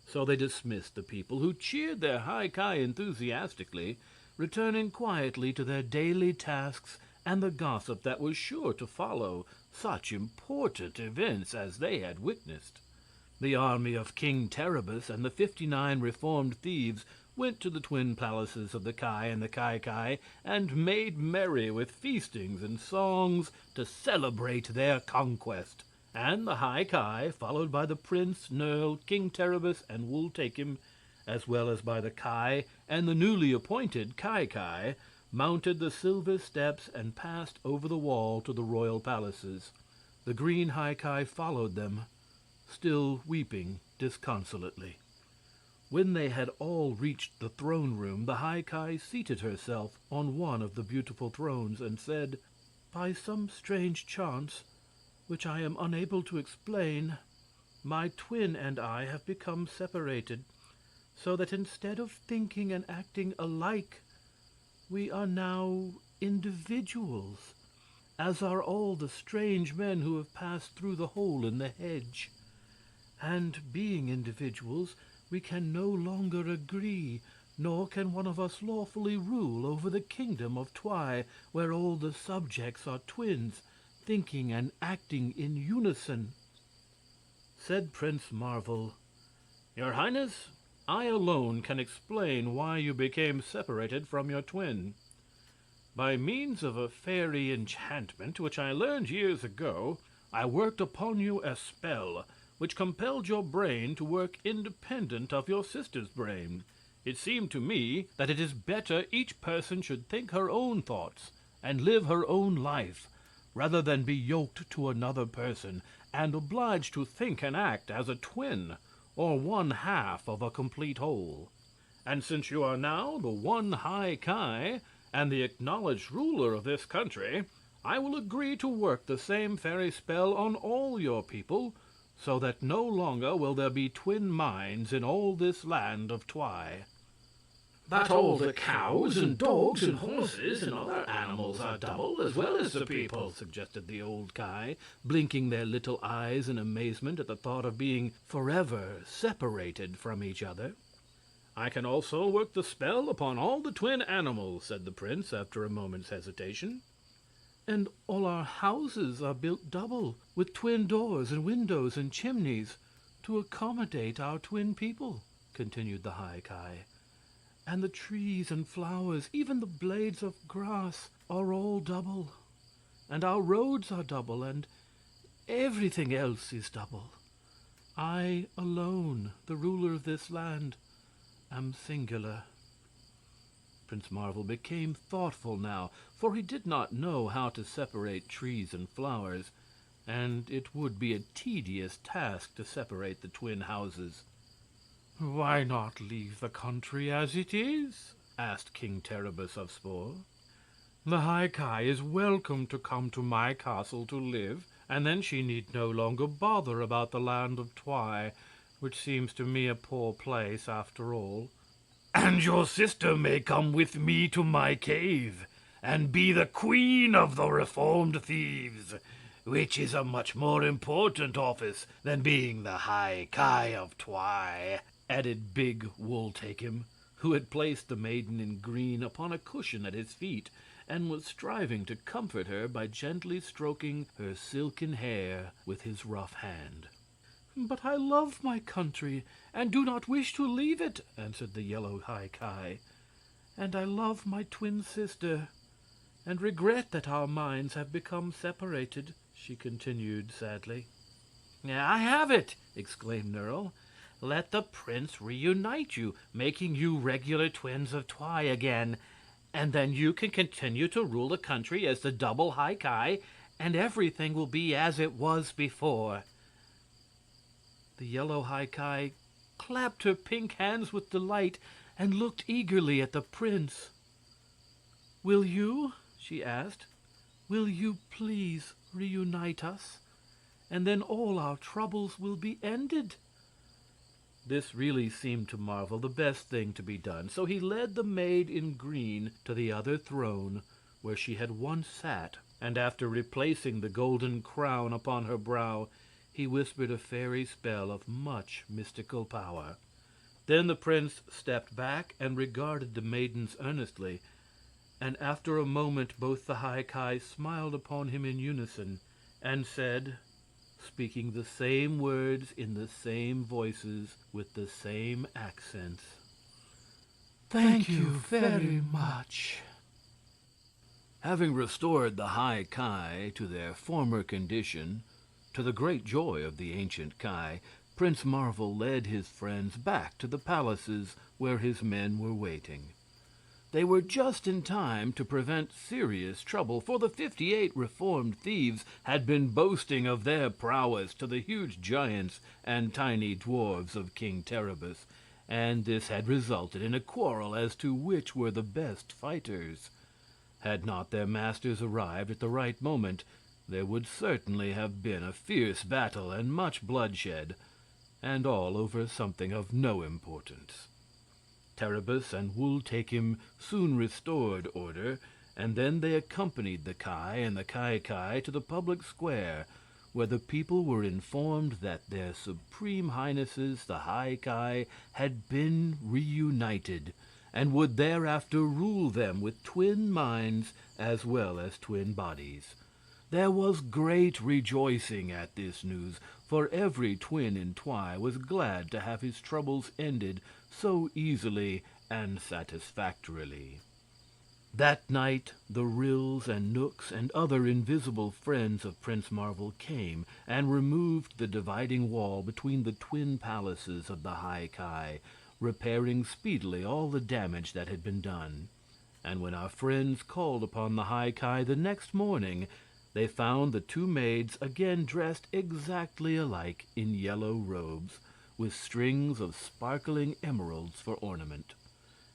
So they dismissed the people, who cheered their High Ki enthusiastically, returning quietly to their daily tasks and the gossip that was sure to follow such important events as they had witnessed. The army of King Terribus and the 59 reformed thieves went to the twin palaces of the Ki and the Ki and made merry with feastings and songs to celebrate their conquest. And the High Ki, followed by the prince, Nerle, King Terribus, and Wool Takem, as well as by the Ki and the newly appointed Ki, mounted the silver steps and passed over the wall to the royal palaces. The green High Ki followed them, still weeping disconsolately. When they had all reached the throne room, the High Ki seated herself on one of the beautiful thrones and said, "By some strange chance, which I am unable to explain, my twin and I have become separated, so that instead of thinking and acting alike, we are now individuals, as are all the strange men who have passed through the hole in the hedge. And being individuals, we can no longer agree, nor can one of us lawfully rule over the kingdom of Twi, where all the subjects are twins, thinking and acting in unison." Said Prince Marvel, "Your Highness, I alone can explain why you became separated from your twin. By means of a fairy enchantment which I learned years ago, I worked upon you a spell which compelled your brain to work independent of your sister's brain. It seemed to me that it is better each person should think her own thoughts and live her own life, rather than be yoked to another person and obliged to think and act as a twin, or one half of a complete whole. And since you are now the one High Ki and the acknowledged ruler of this country, I will agree to work the same fairy spell on all your people, so that no longer will there be twin minds in all this land of Twy. But all the cows and dogs and horses and other animals are double as well as the people, suggested the old Ki, blinking their little eyes in amazement at the thought of being forever separated from each other. I can also work the spell upon all the twin animals, said the prince after a moment's hesitation. And all our houses are built double, with twin doors and windows and chimneys, to accommodate our twin people, continued the High Ki. And the trees and flowers, even the blades of grass, are all double. And our roads are double, and everything else is double. I alone, the ruler of this land, am singular. Prince Marvel became thoughtful now, for he did not know how to separate trees and flowers, and it would be a tedious task to separate the twin houses. "Why not leave the country as it is?" asked King Terribus of Spor. "The High Ki is welcome to come to my castle to live, and then she need no longer bother about the land of Twy, which seems to me a poor place after all." "And your sister may come with me to my cave and be the queen of the reformed thieves, which is a much more important office than being the High Ki of Twy," added big Wool-Take-Him, who had placed the maiden in green upon a cushion at his feet and was striving to comfort her by gently stroking her silken hair with his rough hand. "But I love my country and do not wish to leave it," answered the yellow High Ki. "And I love my twin sister, and regret that our minds have become separated," she continued sadly. "I have it!" exclaimed Nerle. "Let the prince reunite you, making you regular twins of Twy again, and then you can continue to rule the country as the double High Ki, and everything will be as it was before." The yellow High Ki clapped her pink hands with delight and looked eagerly at the prince. "Will you?" she asked. "Will you please reunite us? And then all our troubles will be ended." This really seemed to Marvel the best thing to be done, so he led the maid in green to the other throne where she had once sat, and after replacing the golden crown upon her brow, he whispered a fairy spell of much mystical power. Then the prince stepped back and regarded the maidens earnestly, and after a moment both the High Ki smiled upon him in unison and said, speaking the same words in the same voices with the same accents, "Thank you very much." Having restored the High Ki to their former condition, to the great joy of the ancient Ki, Prince Marvel led his friends back to the palaces where his men were waiting. They were just in time to prevent serious trouble, for the 58 reformed thieves had been boasting of their prowess to the huge giants and tiny dwarves of King Terribus, and this had resulted in a quarrel as to which were the best fighters. Had not their masters arrived at the right moment, there would certainly have been a fierce battle and much bloodshed, and all over something of no importance. Terribus and Wool-Take-Him soon restored order, and then they accompanied the Ki and the Ki to the public square, where the people were informed that their Supreme Highnesses, the High Ki, had been reunited, and would thereafter rule them with twin minds as well as twin bodies. There was great rejoicing at this news, for every twin in Twy was glad to have his troubles ended so easily and satisfactorily. That night the Ryls and Knooks and other invisible friends of Prince Marvel came and removed the dividing wall between the twin palaces of the High Ki, repairing speedily all the damage that had been done. And when our friends called upon the High Ki the next morning, they found the two maids again dressed exactly alike in yellow robes, with strings of sparkling emeralds for ornament.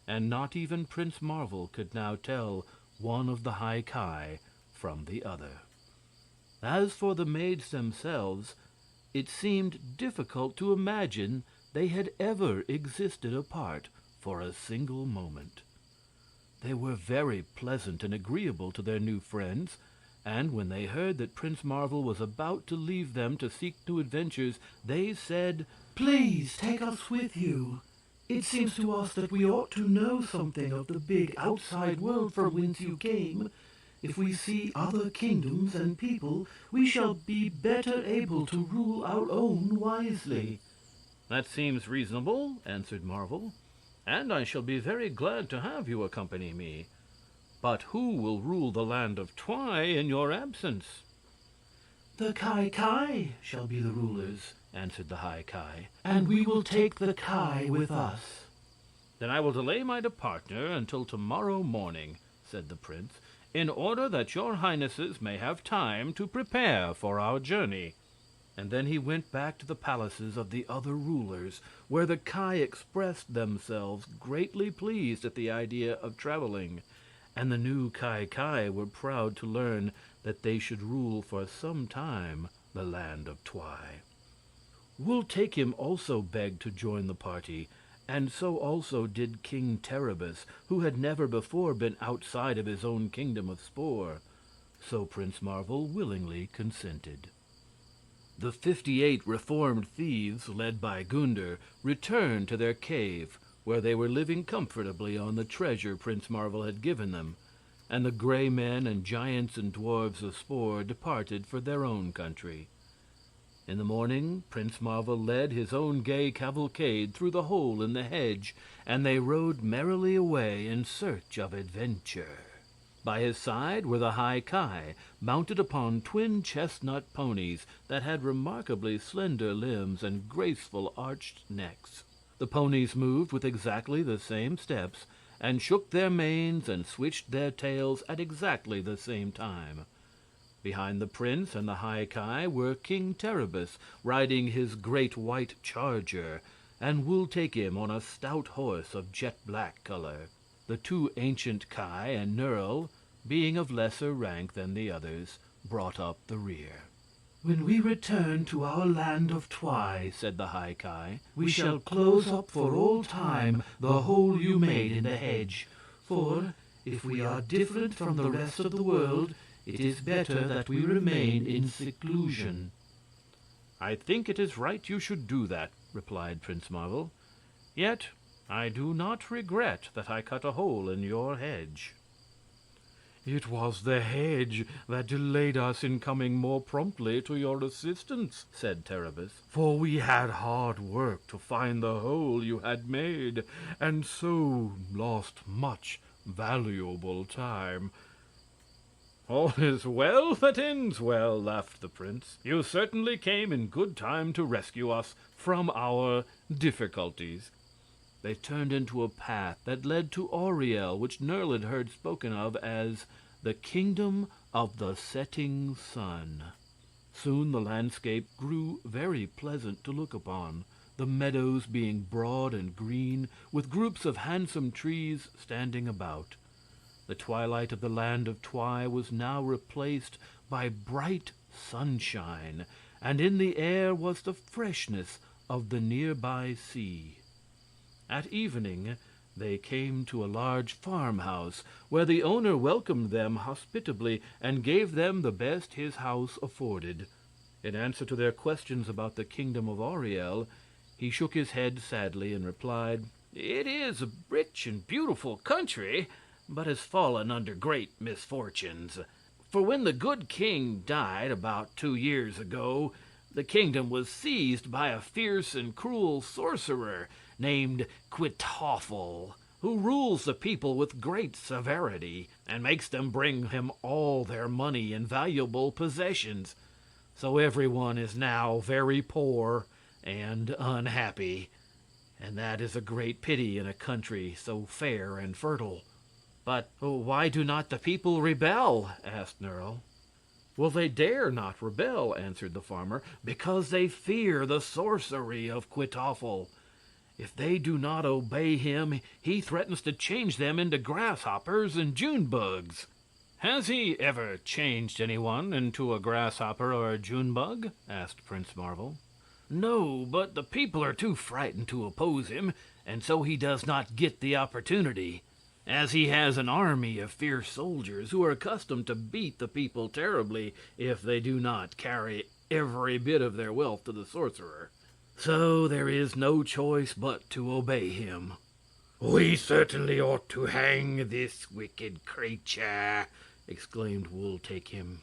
And not even Prince Marvel could now tell one of the High Ki from the other. As for the maids themselves, It seemed difficult to imagine they had ever existed apart for a single moment. They were very pleasant and agreeable to their new friends, and when they heard that Prince Marvel was about to leave them to seek new adventures, they said, "Please take us with you. It seems to us that we ought to know something of the big outside world from whence you came. If we see other kingdoms and people, we shall be better able to rule our own wisely." "That seems reasonable," answered Marvel, "and I shall be very glad to have you accompany me. But who will rule the land of Twi in your absence?" "The Ki shall be the rulers," answered the High Ki, "and we will take the Ki with us." "Then I will delay my departure until tomorrow morning," said the prince, "in order that your highnesses may have time to prepare for our journey." And then he went back to the palaces of the other rulers, where the Ki expressed themselves greatly pleased at the idea of traveling, and the new Ki were proud to learn that they should rule for some time the land of Twi. Wul Takim also begged to join the party, and so also did King Terribus, who had never before been outside of his own kingdom of Spor. So Prince Marvel willingly consented. The 58 reformed thieves, led by Gunder, returned to their cave, where they were living comfortably on the treasure Prince Marvel had given them, and the gray men and giants and dwarves of Spor departed for their own country. In the morning Prince Marvel led his own gay cavalcade through the hole in the hedge, and they rode merrily away in search of adventure. By his side were the High Ki, mounted upon twin chestnut ponies that had remarkably slender limbs and graceful arched necks. The ponies moved with exactly the same steps, and shook their manes and switched their tails at exactly the same time. Behind the prince and the High Ki were King Terribus, riding his great white charger, and Wul Takim on a stout horse of jet black color. The two ancient Ki and Nerle, being of lesser rank than the others, brought up the rear. "When we return to our land of Twi," said the High Ki, "we shall close up for all time the hole you made in the hedge. For, if we are different from the rest of the world, it is better that we remain in seclusion." "I think it is right you should do that," replied Prince Marvel. "Yet I do not regret that I cut a hole in your hedge." "It was the hedge that delayed us in coming more promptly to your assistance," said Terribus, "for we had hard work to find the hole you had made, and so lost much valuable time." "All is well that ends well," laughed the prince. "You certainly came in good time to rescue us from our difficulties." They turned into a path that led to Auriel, which Nerle had heard spoken of as the Kingdom of the Setting Sun. Soon the landscape grew very pleasant to look upon, the meadows being broad and green, with groups of handsome trees standing about. The twilight of the land of Twi was now replaced by bright sunshine, and in the air was the freshness of the nearby sea. At evening they came to a large farmhouse, where the owner welcomed them hospitably and gave them the best his house afforded. In answer to their questions about the kingdom of Auriel, he shook his head sadly and replied, "It is a rich and beautiful country, but has fallen under great misfortunes. For when the good king died about 2 years ago, the kingdom was seized by a fierce and cruel sorcerer named Quitoffel, who rules the people with great severity and makes them bring him all their money and valuable possessions. So everyone is now very poor and unhappy, and that is a great pity in a country so fair and fertile." "But why do not the people rebel?" asked Nerle. "Well, they dare not rebel," answered the farmer, "because they fear the sorcery of Quitoffel. If they do not obey him, he threatens to change them into grasshoppers and June bugs." Has he ever changed anyone into a grasshopper or a June bug? Asked Prince Marvel. No, but the people are too frightened to oppose him, and so he does not get the opportunity, as he has an army of fierce soldiers who are accustomed to beat the people terribly if they do not carry every bit of their wealth to the sorcerer. So there is no choice but to obey him. We certainly ought to hang this wicked creature, exclaimed Wool Take Him.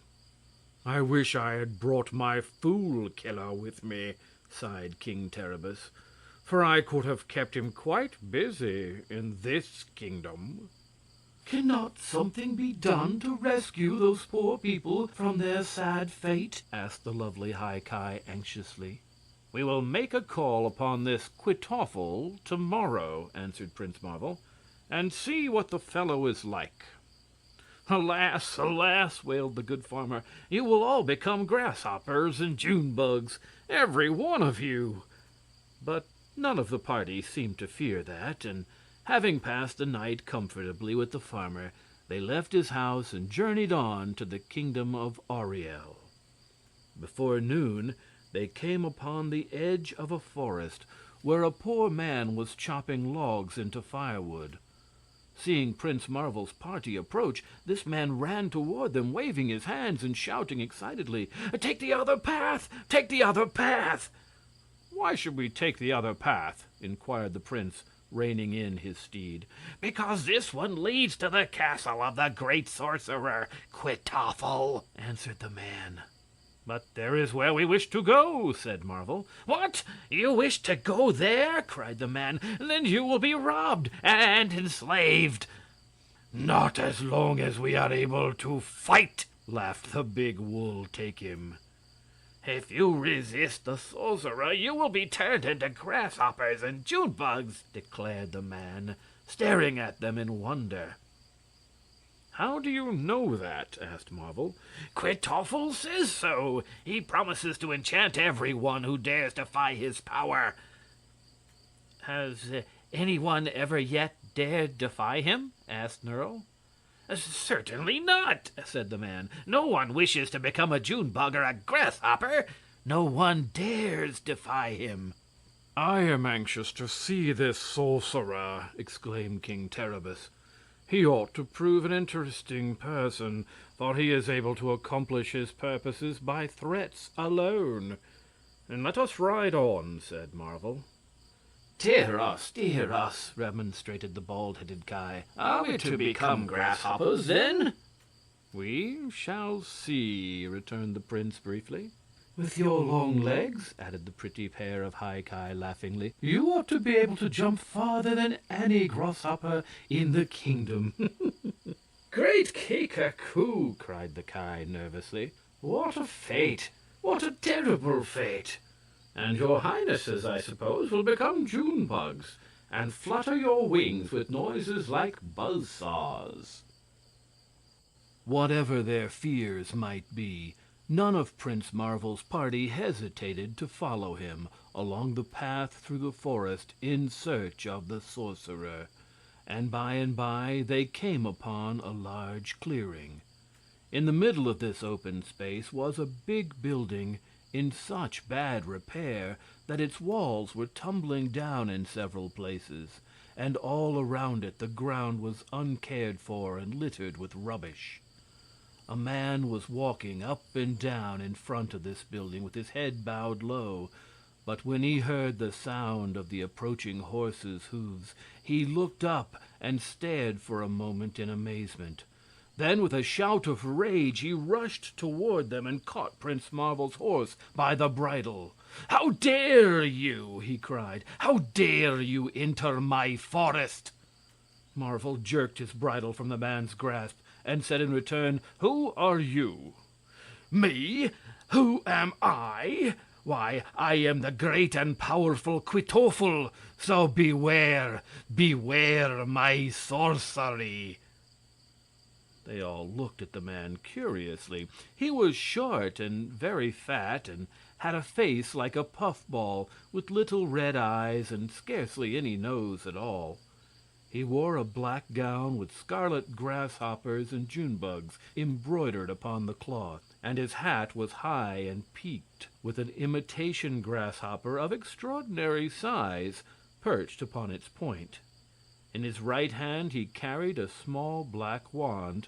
I wish I had brought my fool killer with me, sighed King Terribus, for I could have kept him quite busy in this kingdom. Cannot something be done to rescue those poor people from their sad fate? Asked the lovely High Ki anxiously. We will make a call upon this Quitoffle tomorrow, answered Prince Marvel, and see what the fellow is like. Alas, alas, wailed the good farmer, you will all become grasshoppers and June bugs, every one of you. But none of the party seemed to fear that, and having passed the night comfortably with the farmer, they left his house and journeyed on to the kingdom of Auriel. Before noon, they came upon the edge of a forest where a poor man was chopping logs into firewood. Seeing Prince Marvel's party approach, this man ran toward them, waving his hands and shouting excitedly, "Take the other path! Take the other path!" "Why should we take the other path?" inquired the prince, reining in his steed. "Because this one leads to the castle of the great sorcerer, Quitoffle," answered the man. "But there is where we wish to go," said Marvel. "What? You wish to go there?" cried the man. "Then you will be robbed and enslaved." "Not as long as we are able to fight," laughed the big Wool Take Him. "If you resist the sorcerer, you will be turned into grasshoppers and June bugs," declared the man, staring at them in wonder. "How do you know that?" asked Marvel. "Quitoffle says so. He promises to enchant everyone who dares defy his power." "Has anyone ever yet dared defy him?" asked Nurl. "Certainly not," said the man. "No one wishes to become a June bug or a grasshopper. No one dares defy him." "I am anxious to see this sorcerer," exclaimed King Terribus. "He ought to prove an interesting person, for he is able to accomplish his purposes by threats alone. And let us ride on," said Marvel. Dear us, remonstrated the bald-headed Ki. "Are we to become grasshoppers, then?" "We shall see," returned the prince briefly. "With your long legs," added the pretty pair of High Ki laughingly, "you ought to be able to jump farther than any grasshopper in the kingdom." "Great Kika-Coo!" cried the Ki nervously. "What a fate! What a terrible fate! And your highnesses, I suppose, will become June bugs and flutter your wings with noises like buzz saws." Whatever their fears might be, none of Prince Marvel's party hesitated to follow him along the path through the forest in search of the sorcerer, and by they came upon a large clearing. In the middle of this open space was a big building in such bad repair that its walls were tumbling down in several places, and all around it the ground was uncared for and littered with rubbish. A man was walking up and down in front of this building with his head bowed low, but when he heard the sound of the approaching horses' hoofs, he looked up and stared for a moment in amazement. Then, with a shout of rage, he rushed toward them and caught Prince Marvel's horse by the bridle. "How dare you!" he cried. "How dare you enter my forest?" Marvel jerked his bridle from the man's grasp and said in return, "Who are you?" "Me? Who am I? Why, I am the great and powerful Quitoffle, so beware my sorcery." They all looked at the man curiously. He was short and very fat, and had a face like a puffball, with little red eyes and scarcely any nose at all. He wore a black gown with scarlet grasshoppers and June bugs embroidered upon the cloth, and his hat was high and peaked, with an imitation grasshopper of extraordinary size perched upon its point. In his right hand he carried a small black wand,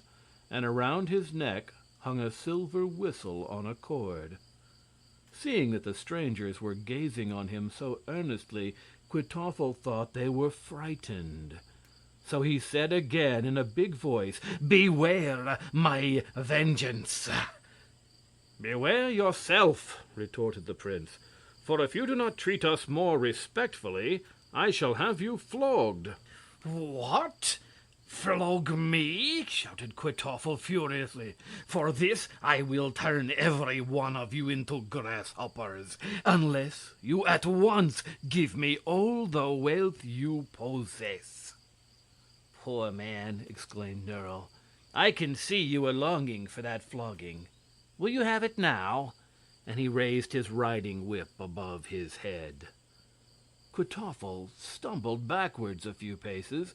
and around his neck hung a silver whistle on a cord. Seeing that the strangers were gazing on him so earnestly, Kwytoffle thought they were frightened. So he said again in a big voice, "Beware my vengeance." "Beware yourself," retorted the prince, "for if you do not treat us more respectfully, I shall have you flogged." "What? Flog me?" shouted Kwytoffle furiously. "For this I will turn every one of you into grasshoppers, unless you at once give me all the wealth you possess." "Poor man," exclaimed Nerle. "I can see you are longing for that flogging. Will you have it now?" And he raised his riding whip above his head. Kwytoffle stumbled backwards a few paces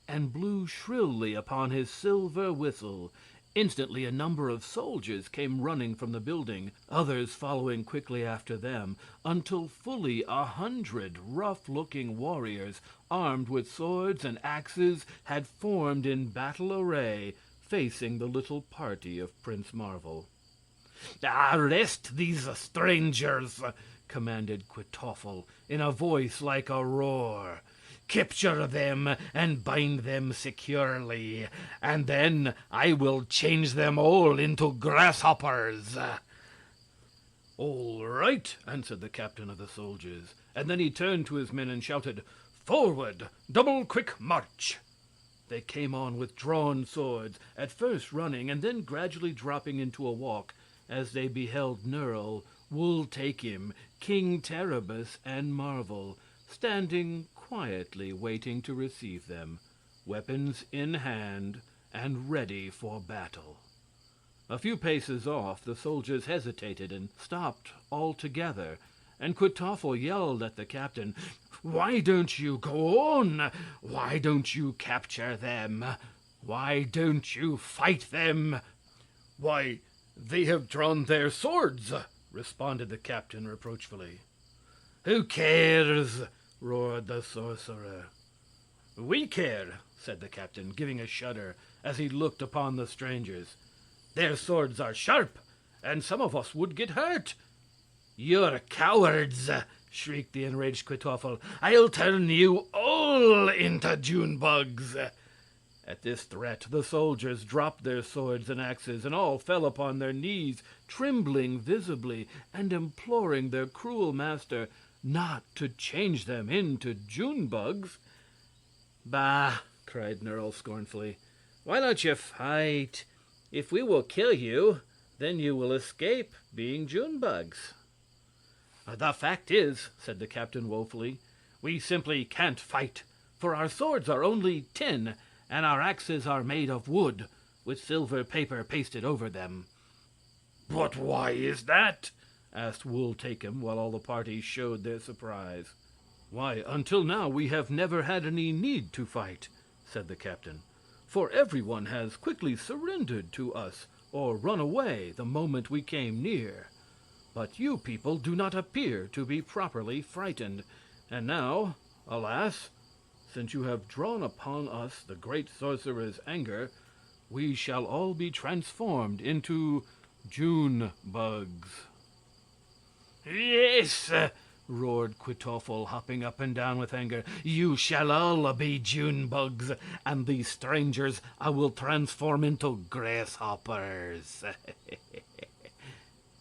and blew shrilly upon his silver whistle. Instantly a number of soldiers came running from the building, others following quickly after them, until fully 100 rough-looking warriors, armed with swords and axes, had formed in battle array, facing the little party of Prince Marvel. "Arrest these strangers!" commanded Kwytoffle, in a voice like a roar. "Capture them and bind them securely, and then I will change them all into grasshoppers." "All right," answered the captain of the soldiers, and then he turned to his men and shouted, "Forward! Double quick march!" They came on with drawn swords, at first running and then gradually dropping into a walk, as they beheld Nerle, Wool Take Him, King Terribus, and Marvel, standing quietly waiting to receive them, weapons in hand and ready for battle. A few paces off, the soldiers hesitated and stopped altogether, and Kwytoffle yelled at the captain, "Why don't you go on? Why don't you capture them? Why don't you fight them?" "Why, they have drawn their swords," responded the captain reproachfully. "Who cares?" roared the sorcerer. "We care," said the captain, giving a shudder as he looked upon the strangers. "Their swords are sharp, and some of us would get hurt." "You're cowards!" shrieked the enraged Kwytoffle. "I'll turn you all into June bugs." At this threat, the soldiers dropped their swords and axes, and all fell upon their knees, trembling visibly, and imploring their cruel master not to change them into June bugs. "Bah!" cried Nerle scornfully. "Why don't you fight? If we will kill you, then you will escape being June bugs." "The fact is," said the captain woefully, "we simply can't fight, for our swords are only tin, and our axes are made of wood, with silver paper pasted over them." "But why is that?" asked Wool Take Him, while all the party showed their surprise. "Why, until now we have never had any need to fight," said the captain, "for everyone has quickly surrendered to us or run away the moment we came near. But you people do not appear to be properly frightened, and now, alas, since you have drawn upon us the great sorcerer's anger, we shall all be transformed into June bugs." "Yes!" roared Kwytoffle, hopping up and down with anger. "You shall all be June bugs, and these strangers I will transform into grasshoppers."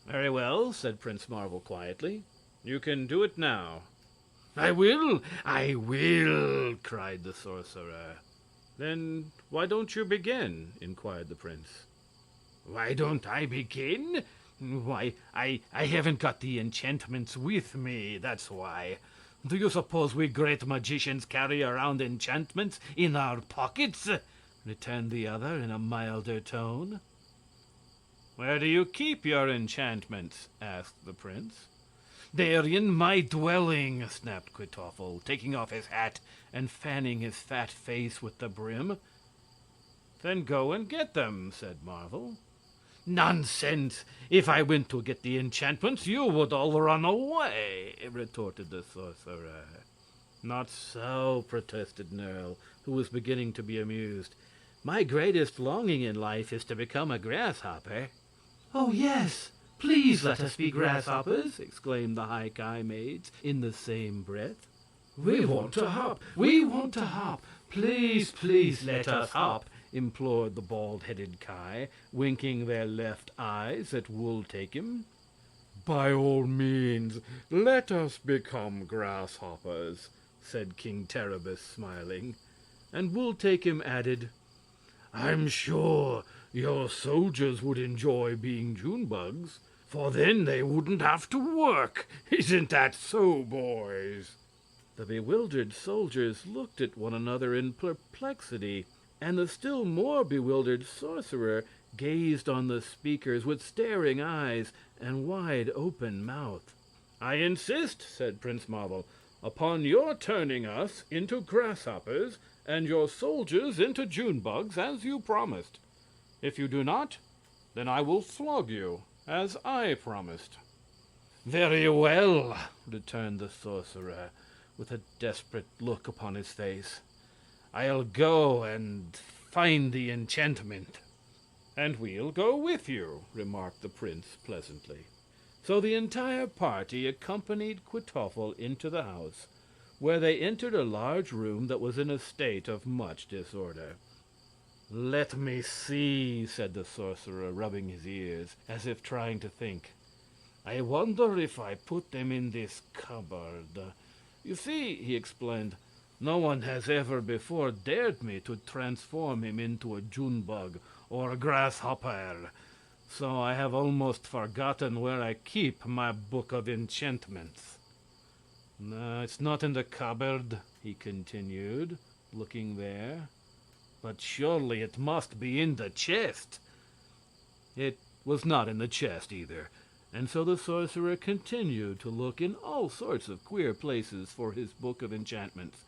"Very well," said Prince Marvel quietly. "You can do it now." I will! cried the sorcerer. "Then why don't you begin?" inquired the prince. "Why don't I begin? Why, I haven't got the enchantments with me, that's why. Do you suppose we great magicians carry around enchantments in our pockets?" returned the other in a milder tone. "Where do you keep your enchantments?" asked the prince. They're in my dwelling, snapped Kwytoffle, taking off his hat and fanning his fat face with the brim. Then go and get them, said Marvel. Nonsense! If I went to get the enchantments, you would all run away, retorted the sorcerer. Not so, protested Nerle, who was beginning to be amused. My greatest longing in life is to become a grasshopper. Oh, yes, please let us be grasshoppers, exclaimed the High Ki maids in the same breath. We want to hop, we want to hop. Please, please let us hop, implored the bald-headed Ki, winking their left eyes at Wool-Takem. By all means, let us become grasshoppers, said King Terribus, smiling. And Wool-Takem added, I'm sure your soldiers would enjoy being June bugs, for then they wouldn't have to work. Isn't that so, boys? The bewildered soldiers looked at one another in perplexity, and the still more bewildered sorcerer gazed on the speakers with staring eyes and wide-open mouth. I insist, said Prince Marvel, upon your turning us into grasshoppers and your soldiers into June bugs, as you promised. If you do not, then I will flog you, as I promised. Very well, returned the sorcerer, with a desperate look upon his face. I'll go and find the enchantment. And we'll go with you, remarked the prince pleasantly. So the entire party accompanied Kwytoffle into the house, where they entered a large room that was in a state of much disorder. Let me see, said the sorcerer, rubbing his ears, as if trying to think. I wonder if I put them in this cupboard. You see, he explained, no one has ever before dared me to transform him into a June bug or a grasshopper, so I have almost forgotten where I keep my book of enchantments. No, it's not in the cupboard, he continued, looking there. But surely it must be in the chest. It was not in the chest either, and so the sorcerer continued to look in all sorts of queer places for his book of enchantments,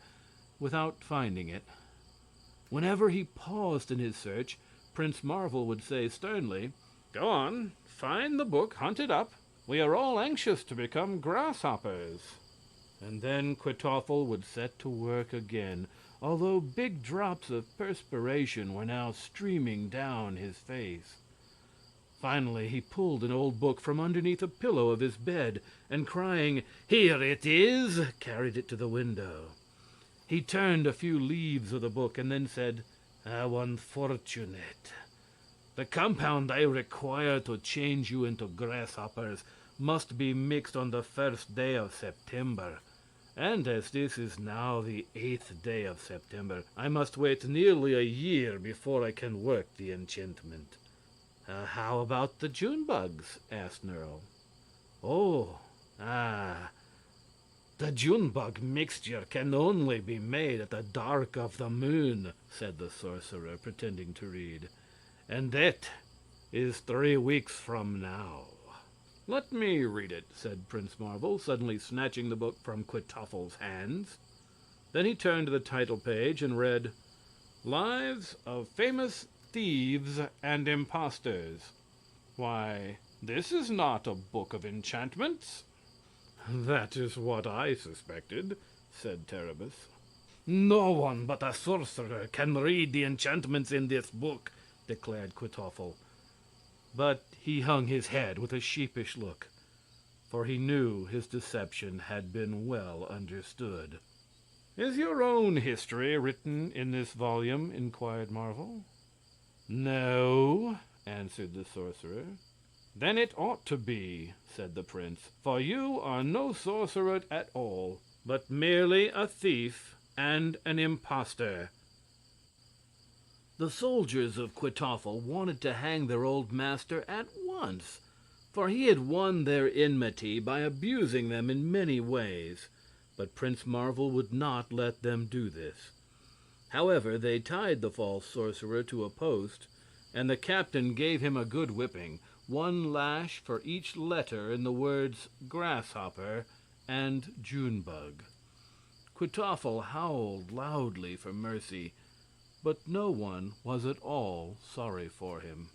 without finding it. Whenever he paused in his search, Prince Marvel would say sternly, Go on, find the book, hunt it up. We are all anxious to become grasshoppers. And then Kwytoffle would set to work again, although big drops of perspiration were now streaming down his face. Finally, he pulled an old book from underneath a pillow of his bed, and crying, Here it is, carried it to the window. He turned a few leaves of the book and then said, How unfortunate. The compound I require to change you into grasshoppers must be mixed on the 1st day of September. And as this is now the 8th day of September, I must wait nearly a year before I can work the enchantment. How about the June bugs? Asked Nerle. The June bug mixture can only be made at the dark of the moon, said the sorcerer, pretending to read. And that is 3 weeks from now. Let me read it, said Prince Marvel, suddenly snatching the book from Kwytoffle's hands. Then he turned to the title page and read, Lives of Famous Thieves and Impostors. Why, this is not a book of enchantments. That is what I suspected, said Terribus. No one but a sorcerer can read the enchantments in this book, declared Kwytoffle. But he hung his head with a sheepish look, for he knew his deception had been well understood. Is your own history written in this volume? Inquired Marvel. No, answered the sorcerer. Then it ought to be, said the prince, for you are no sorcerer at all, but merely a thief and an impostor. The soldiers of Kwytoffle wanted to hang their old master at once, for he had won their enmity by abusing them in many ways, but Prince Marvel would not let them do this. However, they tied the false sorcerer to a post, and the captain gave him a good whipping, one lash for each letter in the words grasshopper and Junebug. Kwytoffle howled loudly for mercy, but no one was at all sorry for him.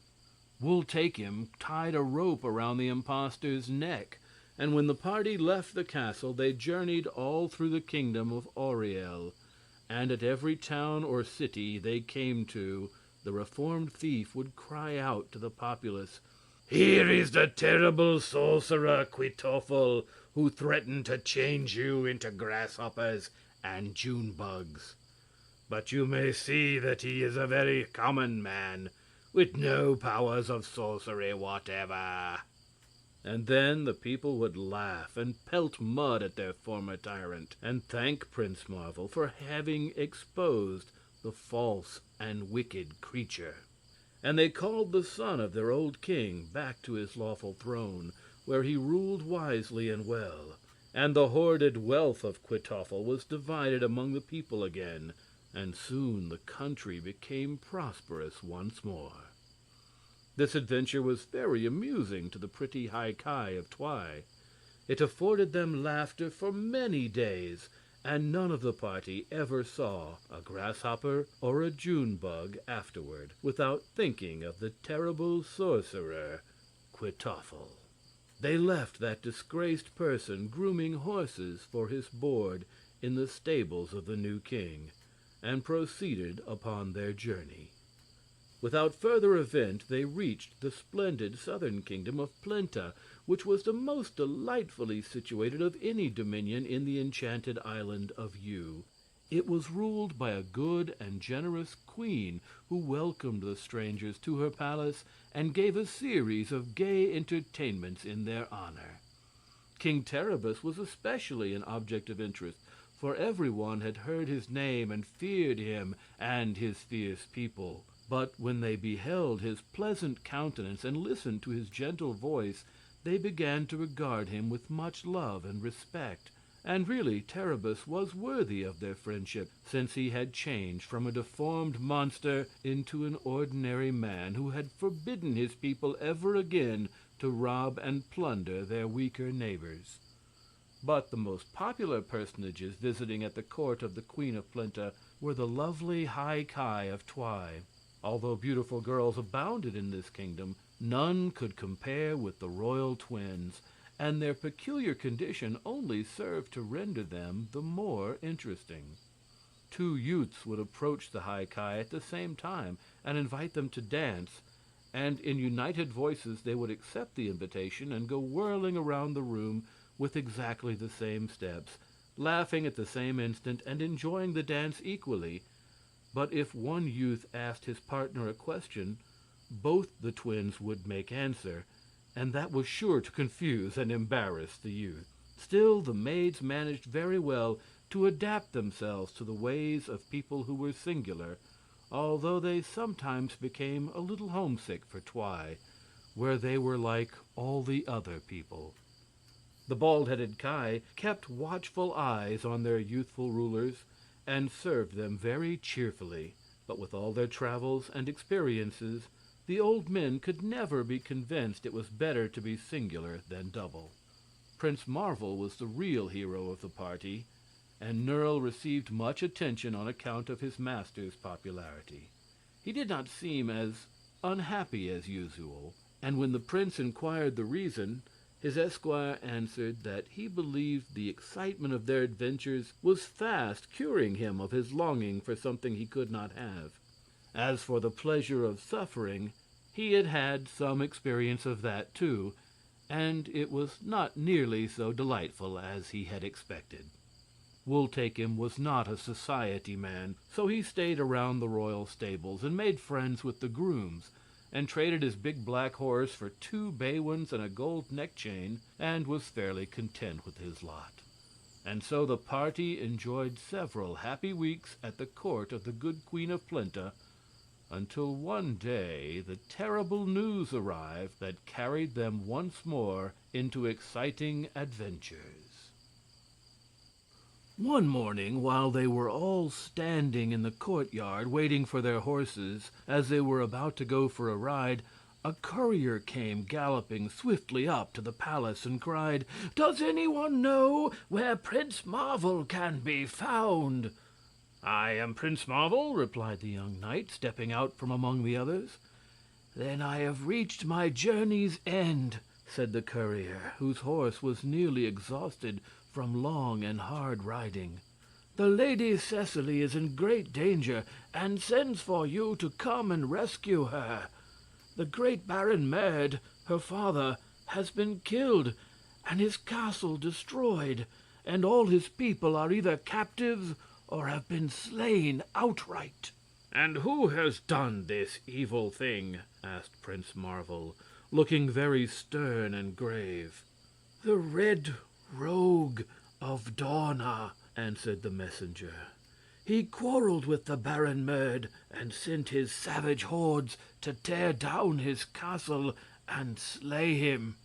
Wul-Takim tied a rope around the impostor's neck, and when the party left the castle they journeyed all through the kingdom of Auriel, and at every town or city they came to, the reformed thief would cry out to the populace, "Here is the terrible sorcerer Kwytoffle, who threatened to change you into grasshoppers and Junebugs. But you may see that he is a very common man, with no powers of sorcery whatever." And then the people would laugh and pelt mud at their former tyrant, and thank Prince Marvel for having exposed the false and wicked creature. And they called the son of their old king back to his lawful throne, where he ruled wisely and well. And the hoarded wealth of Kwytoffle was divided among the people again, and soon the country became prosperous once more. This adventure was very amusing to the pretty High Ki of Twi. It afforded them laughter for many days, and none of the party ever saw a grasshopper or a Junebug afterward without thinking of the terrible sorcerer Kwytoffle. They left that disgraced person grooming horses for his board in the stables of the new king, and proceeded upon their journey. Without further event they reached the splendid southern kingdom of Plenta, which was the most delightfully situated of any dominion in the Enchanted Island of Yew. It was ruled by a good and generous queen who welcomed the strangers to her palace and gave a series of gay entertainments in their honor. King Terribus was especially an object of interest, for everyone had heard his name and feared him and his fierce people. But when they beheld his pleasant countenance and listened to his gentle voice, they began to regard him with much love and respect. And really Terribus was worthy of their friendship, since he had changed from a deformed monster into an ordinary man who had forbidden his people ever again to rob and plunder their weaker neighbors. But the most popular personages visiting at the court of the Queen of Plenta were the lovely High Ki of Twi. Although beautiful girls abounded in this kingdom, none could compare with the royal twins, and their peculiar condition only served to render them the more interesting. Two youths would approach the High Ki at the same time and invite them to dance, and in united voices they would accept the invitation and go whirling around the room with exactly the same steps, laughing at the same instant and enjoying the dance equally. But if one youth asked his partner a question, both the twins would make answer, and that was sure to confuse and embarrass the youth. Still, the maids managed very well to adapt themselves to the ways of people who were singular, although they sometimes became a little homesick for Twi, where they were like all the other people. The bald-headed Ki kept watchful eyes on their youthful rulers, and served them very cheerfully. But with all their travels and experiences, the old men could never be convinced it was better to be singular than double. Prince Marvel was the real hero of the party, and Nerle received much attention on account of his master's popularity. He did not seem as unhappy as usual, and when the prince inquired the reason, his esquire answered that he believed the excitement of their adventures was fast curing him of his longing for something he could not have. As for the pleasure of suffering, he had had some experience of that too, and it was not nearly so delightful as he had expected. Wul-Takim was not a society man, so he stayed around the royal stables and made friends with the grooms, and traded his big black horse for 2 baywans and a gold neck-chain, and was fairly content with his lot. And so the party enjoyed several happy weeks at the court of the good Queen of Plenta, until one day the terrible news arrived that carried them once more into exciting adventures. One morning, while they were all standing in the courtyard waiting for their horses, as they were about to go for a ride, a courier came galloping swiftly up to the palace and cried, "Does anyone know where Prince Marvel can be found?" "I am Prince Marvel," replied the young knight, stepping out from among the others. "Then I have reached my journey's end," said the courier, whose horse was nearly exhausted from long and hard riding. "The Lady Cecily is in great danger, and sends for you to come and rescue her. The great Baron Merd, her father, has been killed, and his castle destroyed, and all his people are either captives or have been slain outright." "And who has done this evil thing?" asked Prince Marvel, looking very stern and grave. "The Red Rogue of Dawna," answered the messenger. "He quarreled with the Baron Merd and sent his savage hordes to tear down his castle and slay him.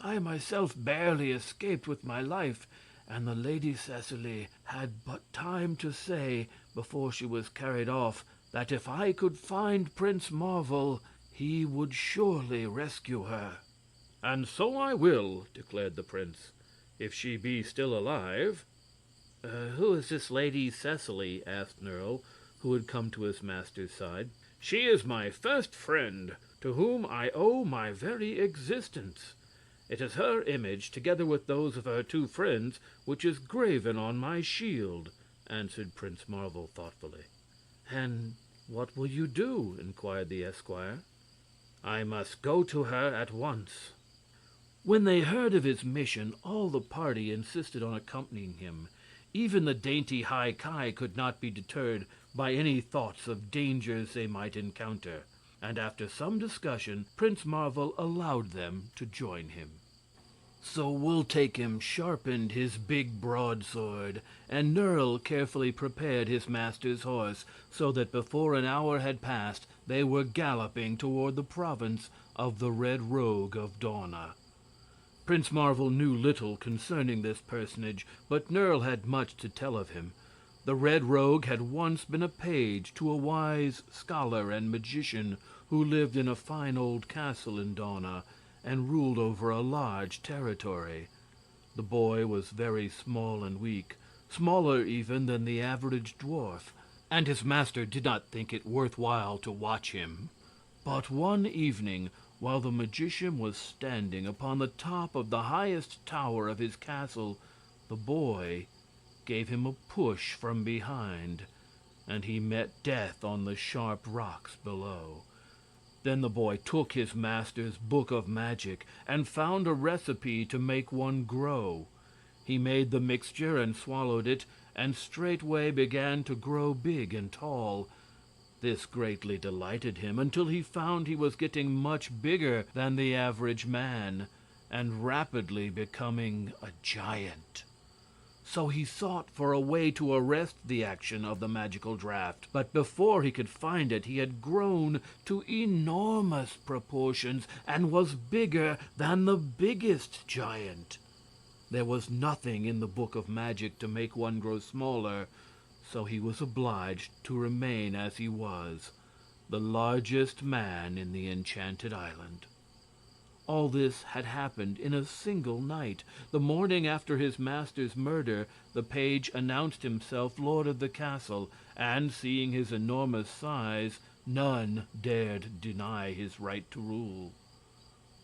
I myself barely escaped with my life, and the Lady Cecily had but time to say, before she was carried off, that if I could find Prince Marvel, he would surely rescue her." "And so I will," declared the prince, "if she be still alive." Who is this Lady Cecily?" asked Nerle, who had come to his master's side. "She is my first friend, to whom I owe my very existence. It is her image, together with those of her two friends, which is graven on my shield," answered Prince Marvel thoughtfully. "And what will you do?" inquired the esquire. "I must go to her at once." When they heard of his mission, all the party insisted on accompanying him. Even the dainty High Ki could not be deterred by any thoughts of dangers they might encounter, and after some discussion Prince Marvel allowed them to join him. So Wultakim sharpened his big broadsword, and Nerle carefully prepared his master's horse, so that before an hour had passed they were galloping toward the province of the Red Rogue of Dawna. Prince Marvel knew little concerning this personage, but Nerle had much to tell of him. The Red Rogue had once been a page to a wise scholar and magician who lived in a fine old castle in Dawna and ruled over a large territory. The boy was very small and weak, smaller even than the average dwarf, and his master did not think it worth while to watch him. But one evening, while the magician was standing upon the top of the highest tower of his castle, the boy gave him a push from behind, and he met death on the sharp rocks below. Then the boy took his master's book of magic and found a recipe to make one grow. He made the mixture and swallowed it, and straightway began to grow big and tall. This greatly delighted him, until he found he was getting much bigger than the average man, and rapidly becoming a giant. So he sought for a way to arrest the action of the magical draft, but before he could find it he had grown to enormous proportions and was bigger than the biggest giant. There was nothing in the book of magic to make one grow smaller, so he was obliged to remain as he was, the largest man in the Enchanted Island. All this had happened in a single night. The morning after his master's murder, the page announced himself lord of the castle, and, seeing his enormous size, none dared deny his right to rule.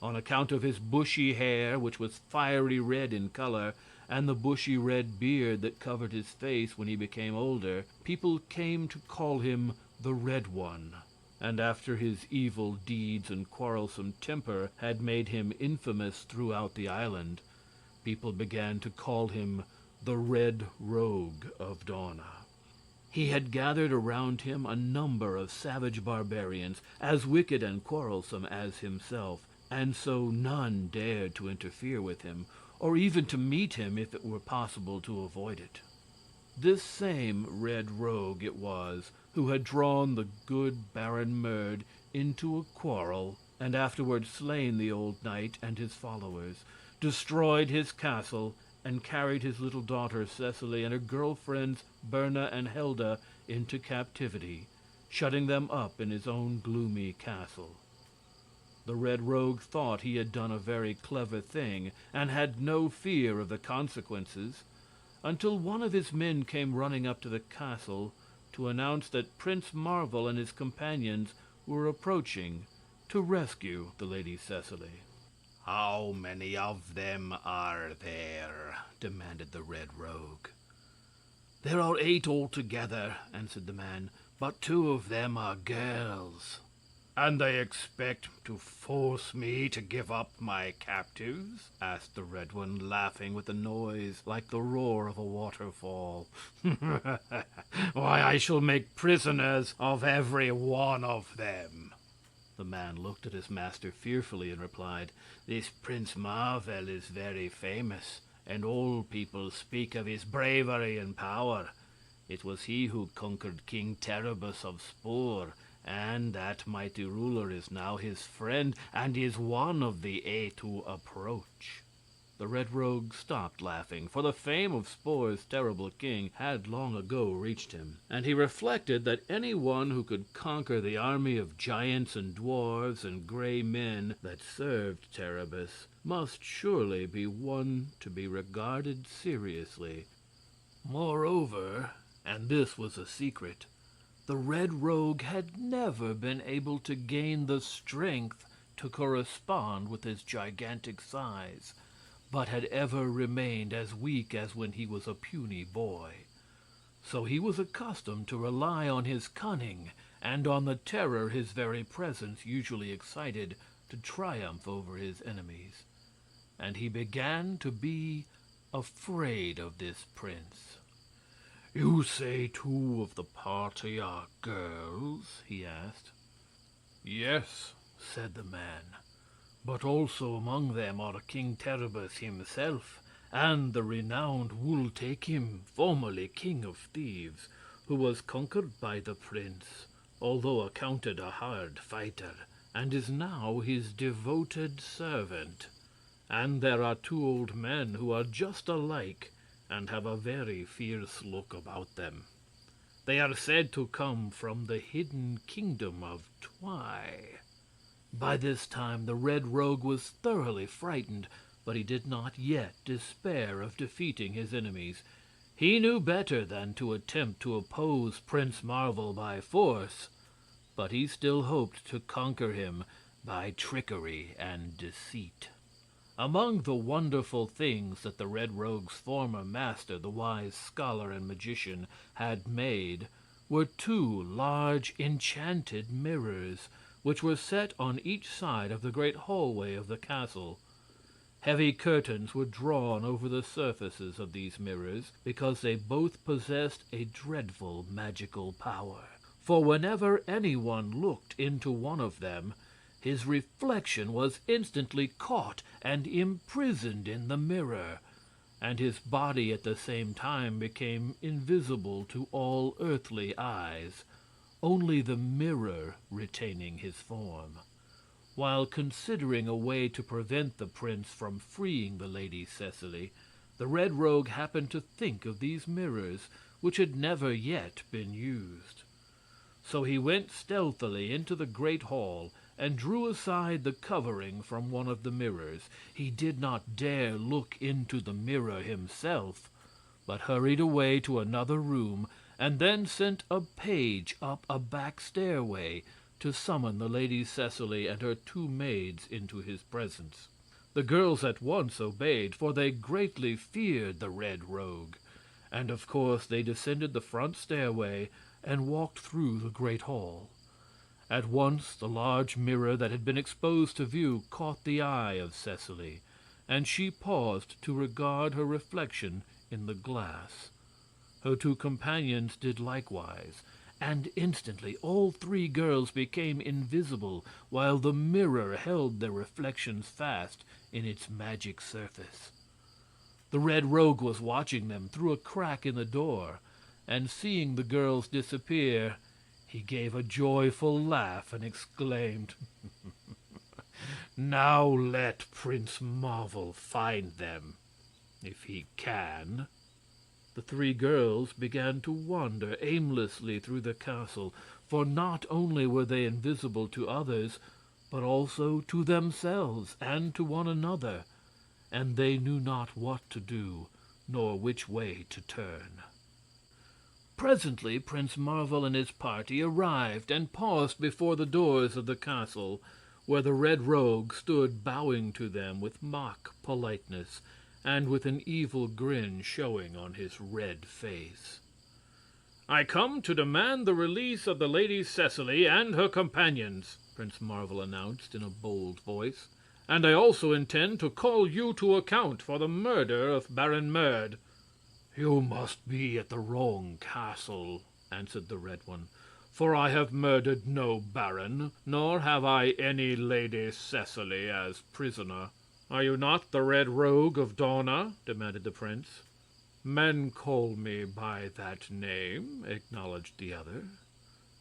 On account of his bushy hair, which was fiery red in color, and the bushy red beard that covered his face when he became older, people came to call him the Red One. And after his evil deeds and quarrelsome temper had made him infamous throughout the island, people began to call him the Red Rogue of Dawna. He had gathered around him a number of savage barbarians, as wicked and quarrelsome as himself, and so none dared to interfere with him, or even to meet him if it were possible to avoid it. This same Red Rogue it was who had drawn the good Baron Merd into a quarrel, and afterward slain the old knight and his followers, destroyed his castle, and carried his little daughter Cecily and her girl-friends Berna and Helda into captivity, shutting them up in his own gloomy castle. The Red Rogue thought he had done a very clever thing, and had no fear of the consequences, until one of his men came running up to the castle to announce that Prince Marvel and his companions were approaching to rescue the Lady Cecily. "How many of them are there?" demanded the Red Rogue. "There are 8 altogether," answered the man, "but 2 of them are girls." "And they expect to force me to give up my captives?" asked the Red One, laughing with a noise like the roar of a waterfall. "Why, I shall make prisoners of every one of them." The man looked at his master fearfully and replied, "This Prince Marvel is very famous, and all people speak of his bravery and power. It was he who conquered King Terribus of Spor, and that mighty ruler is now his friend, and is one of the 8 who approach." The Red Rogue stopped laughing, for the fame of Spor's terrible king had long ago reached him, and he reflected that any one who could conquer the army of giants and dwarves and gray men that served Terribus must surely be one to be regarded seriously. Moreover, and this was a secret, the Red Rogue had never been able to gain the strength to correspond with his gigantic size, but had ever remained as weak as when he was a puny boy. So he was accustomed to rely on his cunning and on the terror his very presence usually excited to triumph over his enemies, and he began to be afraid of this prince. "You say 2 of the party are girls?" he asked. "Yes," said the man, "but also among them are King Terribus himself, and the renowned Wul Takim, formerly king of thieves, who was conquered by the prince, although accounted a hard fighter, and is now his devoted servant. And there are 2 old men who are just alike and have a very fierce look about them. They are said to come from the hidden kingdom of Twi." By this time the Red Rogue was thoroughly frightened, but he did not yet despair of defeating his enemies. He knew better than to attempt to oppose Prince Marvel by force, but he still hoped to conquer him by trickery and deceit. Among the wonderful things that the Red Rogue's former master, the wise scholar and magician, had made were 2 large enchanted mirrors, which were set on each side of the great hallway of the castle. Heavy curtains were drawn over the surfaces of these mirrors, because they both possessed a dreadful magical power. For whenever anyone looked into one of them, his reflection was instantly caught and imprisoned in the mirror, and his body at the same time became invisible to all earthly eyes, only the mirror retaining his form. While considering a way to prevent the prince from freeing the Lady Cecily, the Red Rogue happened to think of these mirrors, which had never yet been used. So he went stealthily into the great hall and drew aside the covering from one of the mirrors. He did not dare look into the mirror himself, but hurried away to another room and then sent a page up a back stairway to summon the Lady Cecily and her 2 maids into his presence. The girls at once obeyed, for they greatly feared the Red Rogue, and of course they descended the front stairway and walked through the great hall. At once the large mirror that had been exposed to view caught the eye of Cecily, and she paused to regard her reflection in the glass. Her 2 companions did likewise, and instantly all 3 girls became invisible, while the mirror held their reflections fast in its magic surface. The Red Rogue was watching them through a crack in the door, and seeing the girls disappear, he gave a joyful laugh and exclaimed, "Now let Prince Marvel find them, if he can." The 3 girls began to wander aimlessly through the castle, for not only were they invisible to others, but also to themselves and to one another, and they knew not what to do, nor which way to turn. Presently Prince Marvel and his party arrived and paused before the doors of the castle, where the Red Rogue stood bowing to them with mock politeness, and with an evil grin showing on his red face. I come to demand the release of the Lady Cecily and her companions, Prince Marvel announced in a bold voice. And I also intend to call you to account for the murder of Baron Merd. You must be at the wrong castle, answered the Red One, for I have murdered no baron, nor have I any Lady Cecily as prisoner. Are you not the Red Rogue of Dawna? Demanded the prince. Men call me by that name, acknowledged the other.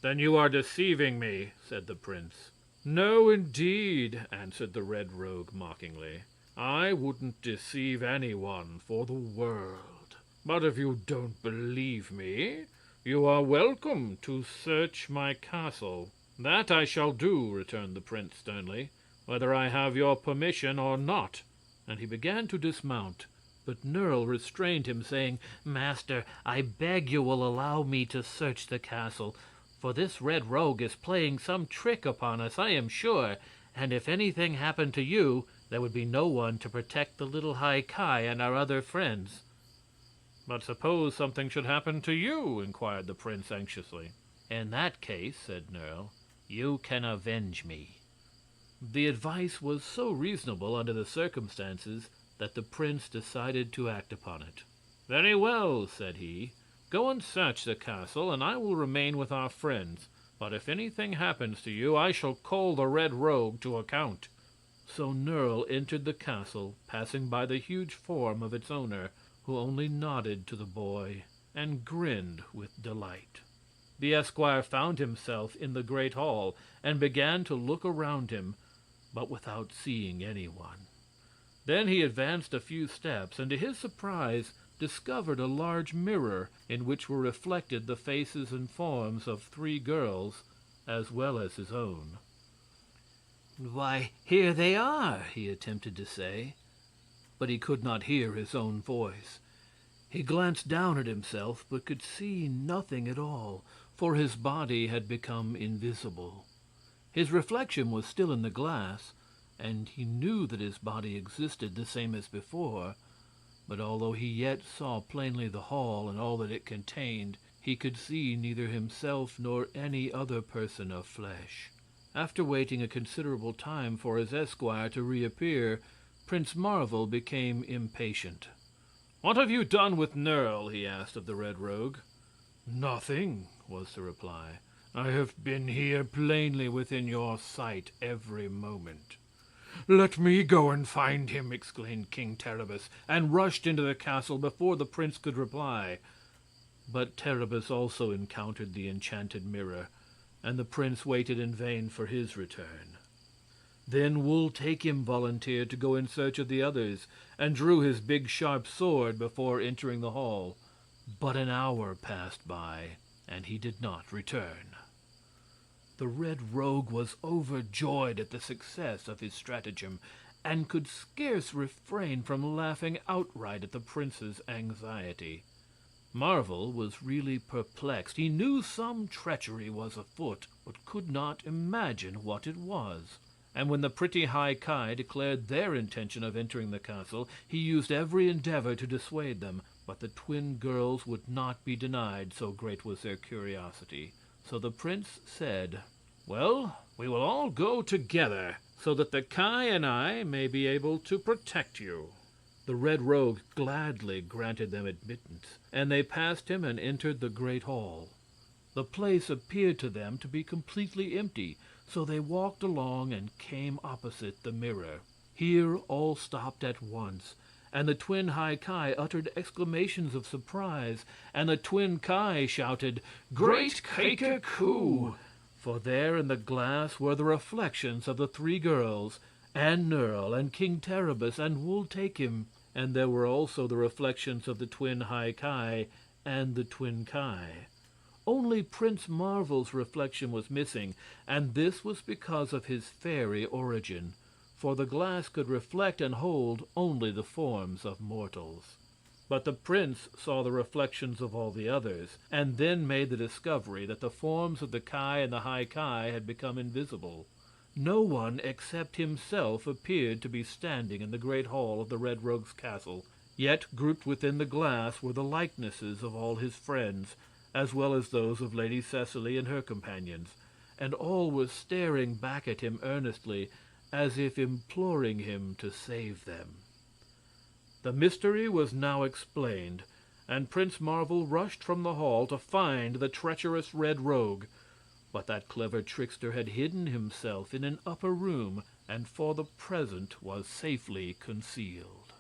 Then you are deceiving me, said the prince. No, indeed, answered the Red Rogue mockingly. I wouldn't deceive anyone for the world. But if you don't believe me, you are welcome to search my castle. That I shall do, returned the prince sternly, whether I have your permission or not. And he began to dismount. But Nerle restrained him, saying, Master, I beg you will allow me to search the castle, for this Red Rogue is playing some trick upon us, I am sure, and if anything happened to you, there would be no one to protect the little High Ki and our other friends. But suppose something should happen to you, inquired the prince anxiously. In that case, said Nerle, you can avenge me. The advice was so reasonable under the circumstances that the prince decided to act upon it. Very well, said he. Go and search the castle, and I will remain with our friends. But if anything happens to you, I shall call the Red Rogue to account. So Nerle entered the castle, passing by the huge form of its owner, who only nodded to the boy and grinned with delight. The esquire found himself in the great hall and began to look around him, but without seeing anyone. Then he advanced a few steps, and to his surprise discovered a large mirror in which were reflected the faces and forms of 3 girls, as well as his own. Why, here they are, he attempted to say, but he could not hear his own voice. He glanced down at himself, but could see nothing at all, for his body had become invisible. His reflection was still in the glass, and he knew that his body existed the same as before, but although he yet saw plainly the hall and all that it contained, he could see neither himself nor any other person of flesh. After waiting a considerable time for his esquire to reappear, Prince Marvel became impatient. What have you done with Nerle? He asked of the Red Rogue. Nothing, was the reply. I have been here plainly within your sight every moment. Let me go and find him, exclaimed King Terribus, and rushed into the castle before the prince could reply. But Terribus also encountered the enchanted mirror, and the prince waited in vain for his return. Then Wul Takim volunteered to go in search of the others, and drew his big sharp sword before entering the hall. But an hour passed by, and he did not return. The Red Rogue was overjoyed at the success of his stratagem, and could scarce refrain from laughing outright at the prince's anxiety. Marvel was really perplexed. He knew some treachery was afoot, but could not imagine what it was. And when the pretty High Ki declared their intention of entering the castle, he used every endeavor to dissuade them, but the twin girls would not be denied, so great was their curiosity. So the prince said, Well, we will all go together, so that the Ki and I may be able to protect you. The Red Rogue gladly granted them admittance, and they passed him and entered the great hall. The place appeared to them to be completely empty, so they walked along and came opposite the mirror. Here all stopped at once, and the twin High Ki uttered exclamations of surprise, and the twin Ki shouted, Great Kaker-Ku! For there in the glass were the reflections of the 3 girls, and Nerle, and King Terribus, and Wul Takim, and there were also the reflections of the twin High Ki and the twin Ki. Only Prince Marvel's reflection was missing, and this was because of his fairy origin, for the glass could reflect and hold only the forms of mortals. But the prince saw the reflections of all the others, and then made the discovery that the forms of the Ki and the High Ki had become invisible. No one except himself appeared to be standing in the great hall of the Red Rogue's castle, yet grouped within the glass were the likenesses of all his friends, as well as those of Lady Cecily and her companions, and all were staring back at him earnestly, as if imploring him to save them. The mystery was now explained, and Prince Marvel rushed from the hall to find the treacherous Red Rogue. But that clever trickster had hidden himself in an upper room, and for the present was safely concealed.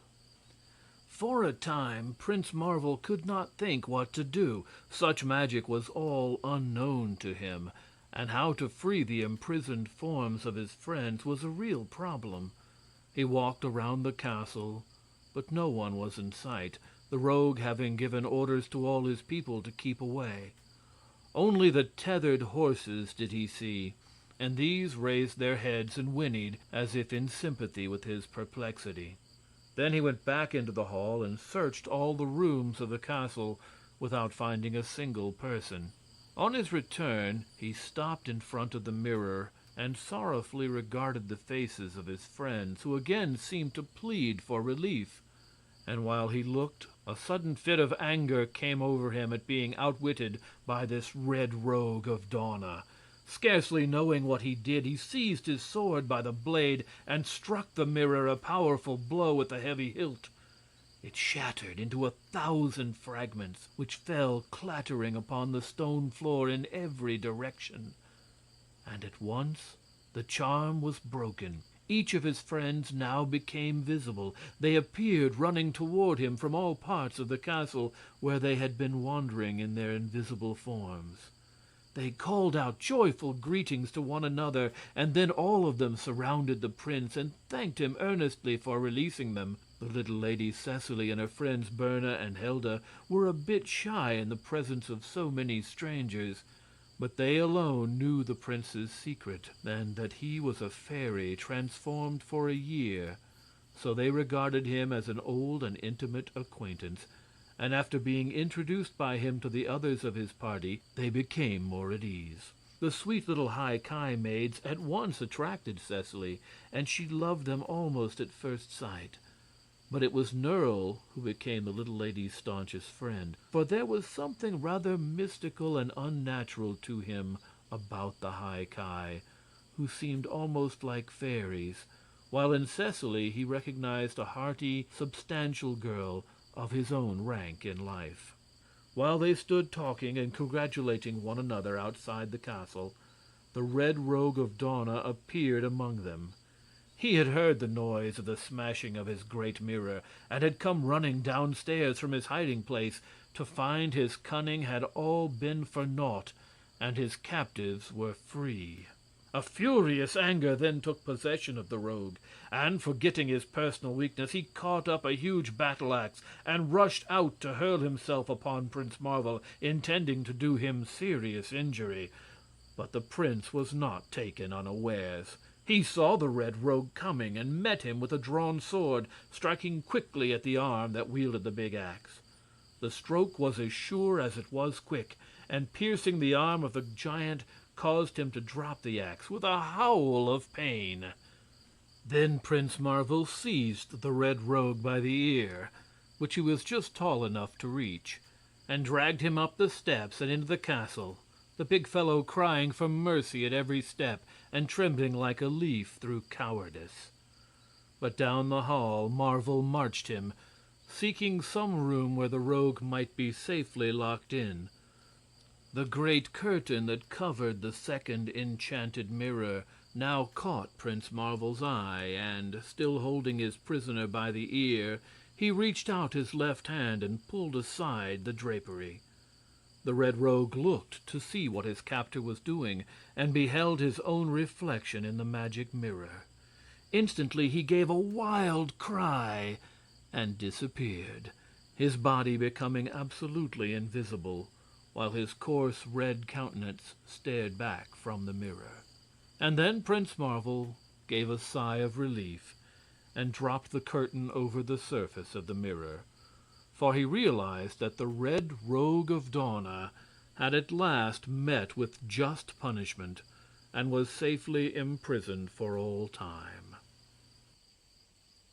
For a time Prince Marvel could not think what to do. Such magic was all unknown to him, and how to free the imprisoned forms of his friends was a real problem. He walked around the castle, but no one was in sight, the rogue having given orders to all his people to keep away. Only the tethered horses did he see, and these raised their heads and whinnied as if in sympathy with his perplexity. Then he went back into the hall and searched all the rooms of the castle without finding a single person. On his return, he stopped in front of the mirror and sorrowfully regarded the faces of his friends, who again seemed to plead for relief. And while he looked, a sudden fit of anger came over him at being outwitted by this Red Rogue of Dawna. Scarcely knowing what he did, he seized his sword by the blade and struck the mirror a powerful blow with the heavy hilt. It shattered into 1,000 fragments, which fell clattering upon the stone floor in every direction. And at once the charm was broken. Each of his friends now became visible. They appeared running toward him from all parts of the castle, where they had been wandering in their invisible forms. They called out joyful greetings to one another, and then all of them surrounded the prince and thanked him earnestly for releasing them. The little Lady Cecily and her friends Berna and Helda were a bit shy in the presence of so many strangers, but they alone knew the prince's secret, and that he was a fairy transformed for a year, so they regarded him as an old and intimate acquaintance, and after being introduced by him to the others of his party, they became more at ease. The sweet little High Ki maids at once attracted Cecily, and she loved them almost at first sight. But it was Nerle who became the little lady's staunchest friend, for there was something rather mystical and unnatural to him about the High Ki, who seemed almost like fairies, while in Cecily he recognized a hearty, substantial girl of his own rank in life. While they stood talking and congratulating one another outside the castle, the Red Rogue of Dawna appeared among them. He had heard the noise of the smashing of his great mirror, and had come running downstairs from his hiding place to find his cunning had all been for naught, and his captives were free. A furious anger then took possession of the rogue, and, forgetting his personal weakness, he caught up a huge battle-axe and rushed out to hurl himself upon Prince Marvel, intending to do him serious injury. But the prince was not taken unawares. He saw the Red Rogue coming and met him with a drawn sword, striking quickly at the arm that wielded the big axe. The stroke was as sure as it was quick, and piercing the arm of the giant, caused him to drop the axe with a howl of pain. Then Prince Marvel seized the Red Rogue by the ear, which he was just tall enough to reach, and dragged him up the steps and into the castle, the big fellow crying for mercy at every step and trembling like a leaf through cowardice. But down the hall Marvel marched him, seeking some room where the rogue might be safely locked in. The great curtain that covered the second enchanted mirror now caught Prince Marvel's eye, and, still holding his prisoner by the ear, he reached out his left hand and pulled aside the drapery. The Red Rogue looked to see what his captor was doing, and beheld his own reflection in the magic mirror. Instantly he gave a wild cry and disappeared, his body becoming absolutely invisible, while his coarse red countenance stared back from the mirror. And then Prince Marvel gave a sigh of relief and dropped the curtain over the surface of the mirror, for he realized that the Red Rogue of Dawna had at last met with just punishment and was safely imprisoned for all time.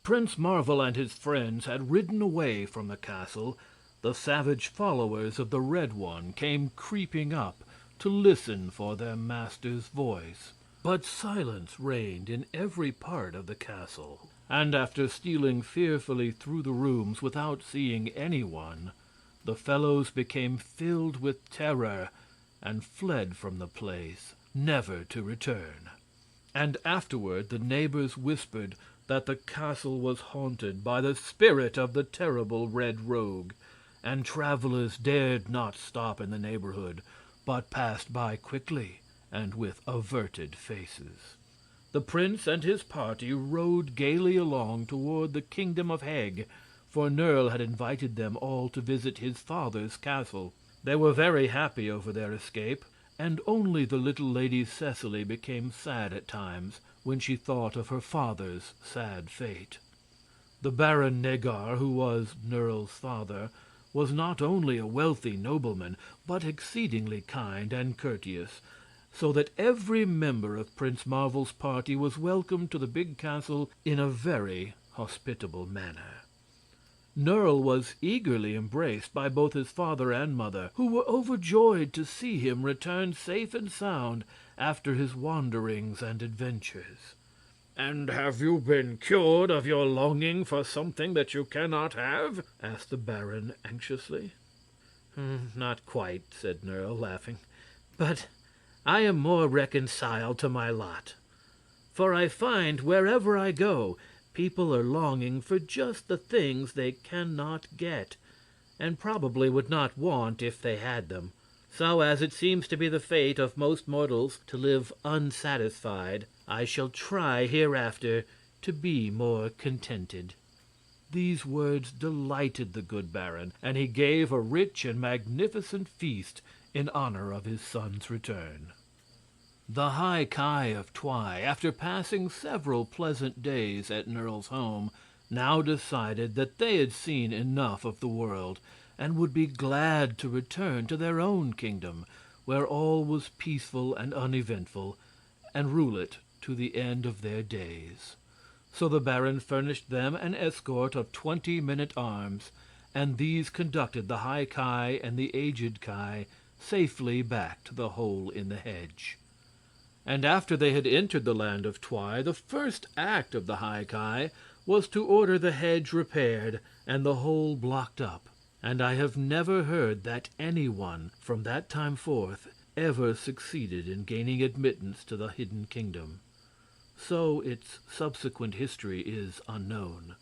Prince Marvel and his friends had ridden away from the castle. The savage followers of the Red One came creeping up to listen for their master's voice. But silence reigned in every part of the castle, and after stealing fearfully through the rooms without seeing anyone, the fellows became filled with terror and fled from the place, never to return. And afterward the neighbors whispered that the castle was haunted by the spirit of the terrible Red Rogue, and travelers dared not stop in the neighborhood, but passed by quickly and with averted faces. The prince and his party rode gaily along toward the kingdom of Heg, for Nerle had invited them all to visit his father's castle. They were very happy over their escape, and only the little Lady Cecily became sad at times when she thought of her father's sad fate. The Baron Negar, who was Nerle's father, was not only a wealthy nobleman, but exceedingly kind and courteous, so that every member of Prince Marvel's party was welcomed to the big castle in a very hospitable manner. Nerle was eagerly embraced by both his father and mother, who were overjoyed to see him return safe and sound after his wanderings and adventures. "And have you been cured of your longing for something that you cannot have?" asked the baron anxiously. "Not quite," said Nerle, laughing. "But I am more reconciled to my lot. For I find wherever I go, people are longing for just the things they cannot get, and probably would not want if they had them. So, as it seems to be the fate of most mortals to live unsatisfied, I shall try hereafter to be more contented." These words delighted the good baron, and he gave a rich and magnificent feast in honor of his son's return. The High Ki of Twi, after passing several pleasant days at Nerle's home, now decided that they had seen enough of the world, and would be glad to return to their own kingdom, where all was peaceful and uneventful, and rule it to the end of their days. So the baron furnished them an escort of 20 men-at-arms, and these conducted the High Ki and the aged Ki safely back to the hole in the hedge. And after they had entered the land of Twi, the first act of the High Ki was to order the hedge repaired and the hole blocked up. And I have never heard that anyone, from that time forth, ever succeeded in gaining admittance to the hidden kingdom. So its subsequent history is unknown.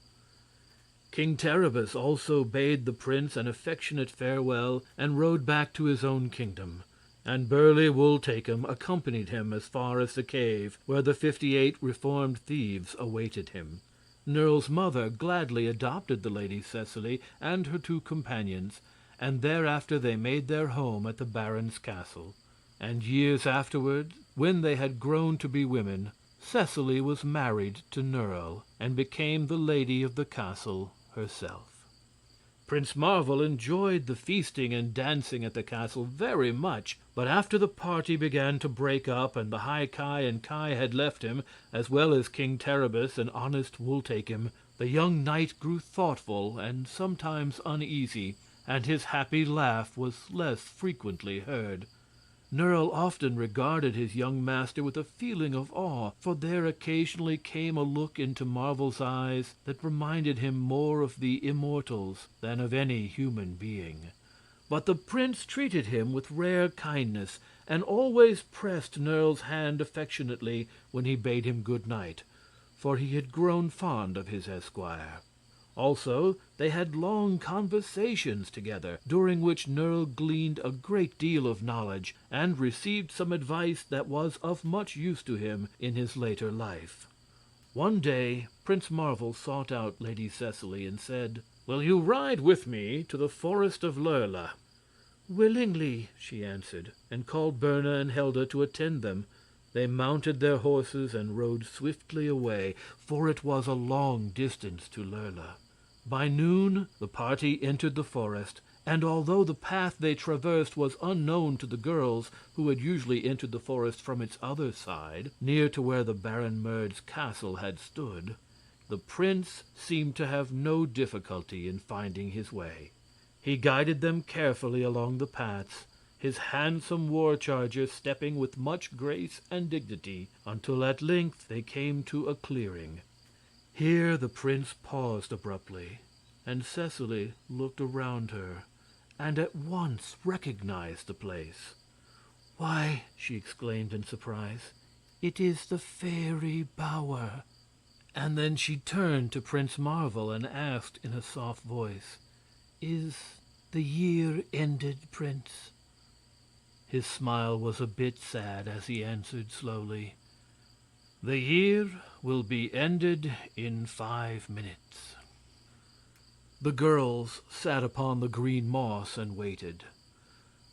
King Terribus also bade the prince an affectionate farewell and rode back to his own kingdom, and burly Wul-Takim accompanied him as far as the cave, where the 58 reformed thieves awaited him. Nerle's mother gladly adopted the Lady Cecily and her 2 companions, and thereafter they made their home at the baron's castle. And years afterward, when they had grown to be women, Cecily was married to Nerle and became the lady of the castle herself. Prince Marvel enjoyed the feasting and dancing at the castle very much, but after the party began to break up and the High Ki and Ki had left him, as well as King Terribus and honest Wul-Takim, the young knight grew thoughtful and sometimes uneasy, and his happy laugh was less frequently heard. Nerle often regarded his young master with a feeling of awe, for there occasionally came a look into Marvel's eyes that reminded him more of the immortals than of any human being. But the prince treated him with rare kindness, and always pressed Nerle's hand affectionately when he bade him good night, for he had grown fond of his esquire. Also, they had long conversations together, during which Nerle gleaned a great deal of knowledge and received some advice that was of much use to him in his later life. One day Prince Marvel sought out Lady Cecily and said, "Will you ride with me to the forest of Lurla?" Willingly, she answered, and called Berna and Helda to attend them. They mounted their horses and rode swiftly away, for it was a long distance to Lurla. By noon the party entered the forest, and although the path they traversed was unknown to the girls, who had usually entered the forest from its other side, near to where the Baron Merd's castle had stood, the prince seemed to have no difficulty in finding his way. He guided them carefully along the paths, his handsome war-charger stepping with much grace and dignity, until at length they came to a clearing. Here the prince paused abruptly, and Cecily looked around her, and at once recognized the place. "Why," she exclaimed in surprise, "it is the fairy bower!" And then she turned to Prince Marvel and asked in a soft voice, "Is the year ended, Prince?" His smile was a bit sad as he answered slowly, "The year will be ended in 5 minutes." The girls sat upon the green moss and waited.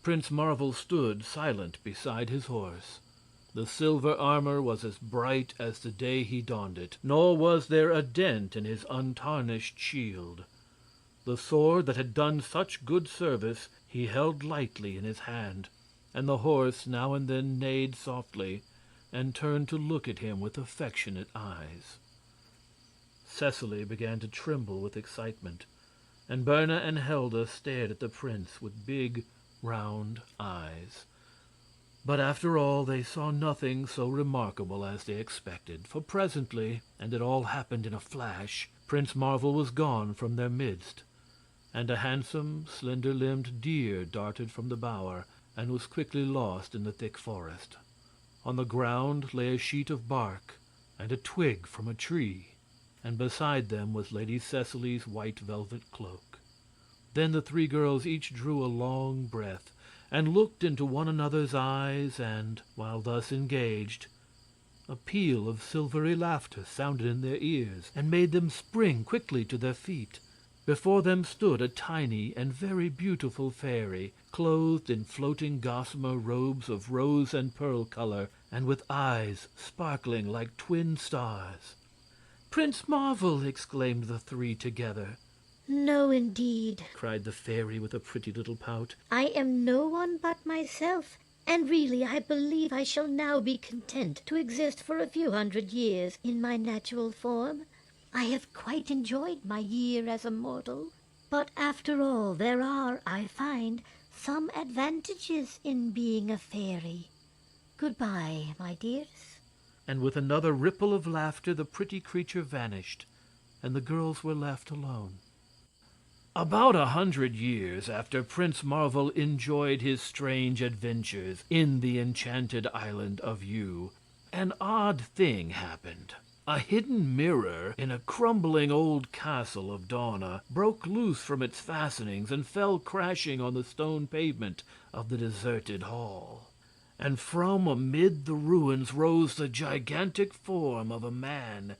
Prince Marvel stood silent beside his horse. The silver armor was as bright as the day he donned it, nor was there a dent in his untarnished shield. The sword that had done such good service he held lightly in his hand, and the horse now and then neighed softly and turned to look at him with affectionate eyes. Cecily began to tremble with excitement, and Berna and Helda stared at the prince with big, round eyes. But after all, they saw nothing so remarkable as they expected, for presently, and it all happened in a flash, Prince Marvel was gone from their midst, and a handsome, slender-limbed deer darted from the bower and was quickly lost in the thick forest. On the ground lay a sheet of bark and a twig from a tree, and beside them was Lady Cecily's white velvet cloak. Then the 3 girls each drew a long breath and looked into one another's eyes, and, while thus engaged, a peal of silvery laughter sounded in their ears and made them spring quickly to their feet. Before them stood a tiny and very beautiful fairy, clothed in floating gossamer robes of rose and pearl color, and with eyes sparkling like twin stars. "Prince Marvel!" exclaimed the 3 together. "No, indeed," cried the fairy with a pretty little pout. "I am no one but myself, and really I believe I shall now be content to exist for a few 100 years in my natural form. I have quite enjoyed my year as a mortal, but after all there are, I find, some advantages in being a fairy. Goodbye, my dears." And with another ripple of laughter the pretty creature vanished, and the girls were left alone. About 100 years after Prince Marvel enjoyed his strange adventures in the Enchanted Island of Yew, an odd thing happened. A hidden mirror in a crumbling old castle of Dawna broke loose from its fastenings and fell crashing on the stone pavement of the deserted hall. And from amid the ruins rose the gigantic form of a man.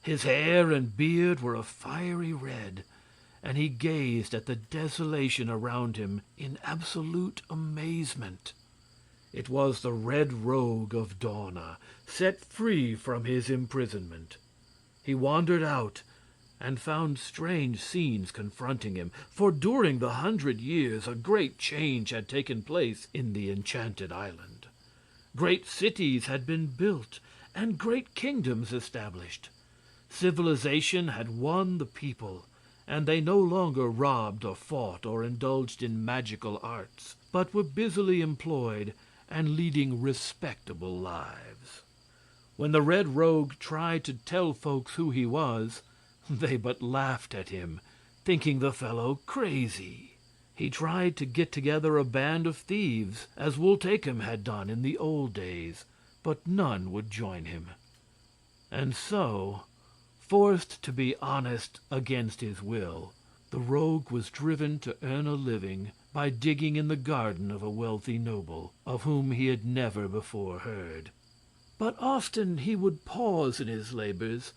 His hair and beard were a fiery red, and he gazed at the desolation around him in absolute amazement. It was the Red Rogue of Dawna, set free from his imprisonment. He wandered out and found strange scenes confronting him, for during the 100 years a great change had taken place in the Enchanted Island. Great cities had been built and great kingdoms established. Civilization had won the people, and they no longer robbed or fought or indulged in magical arts, but were busily employed and leading respectable lives. When the Red Rogue tried to tell folks who he was, they but laughed at him, thinking the fellow crazy. He tried to get together a band of thieves, as Wultakim had done in the old days, but none would join him. And so, forced to be honest against his will, the rogue was driven to earn a living by digging in the garden of a wealthy noble, of whom he had never before heard. But often he would pause in his labors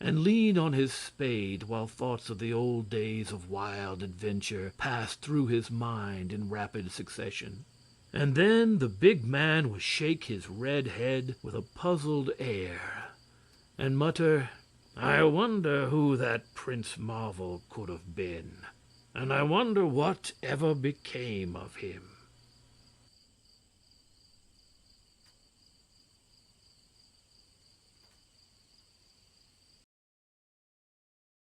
and lean on his spade while thoughts of the old days of wild adventure passed through his mind in rapid succession. And then the big man would shake his red head with a puzzled air and mutter, "I wonder who that Prince Marvel could have been, and I wonder what ever became of him."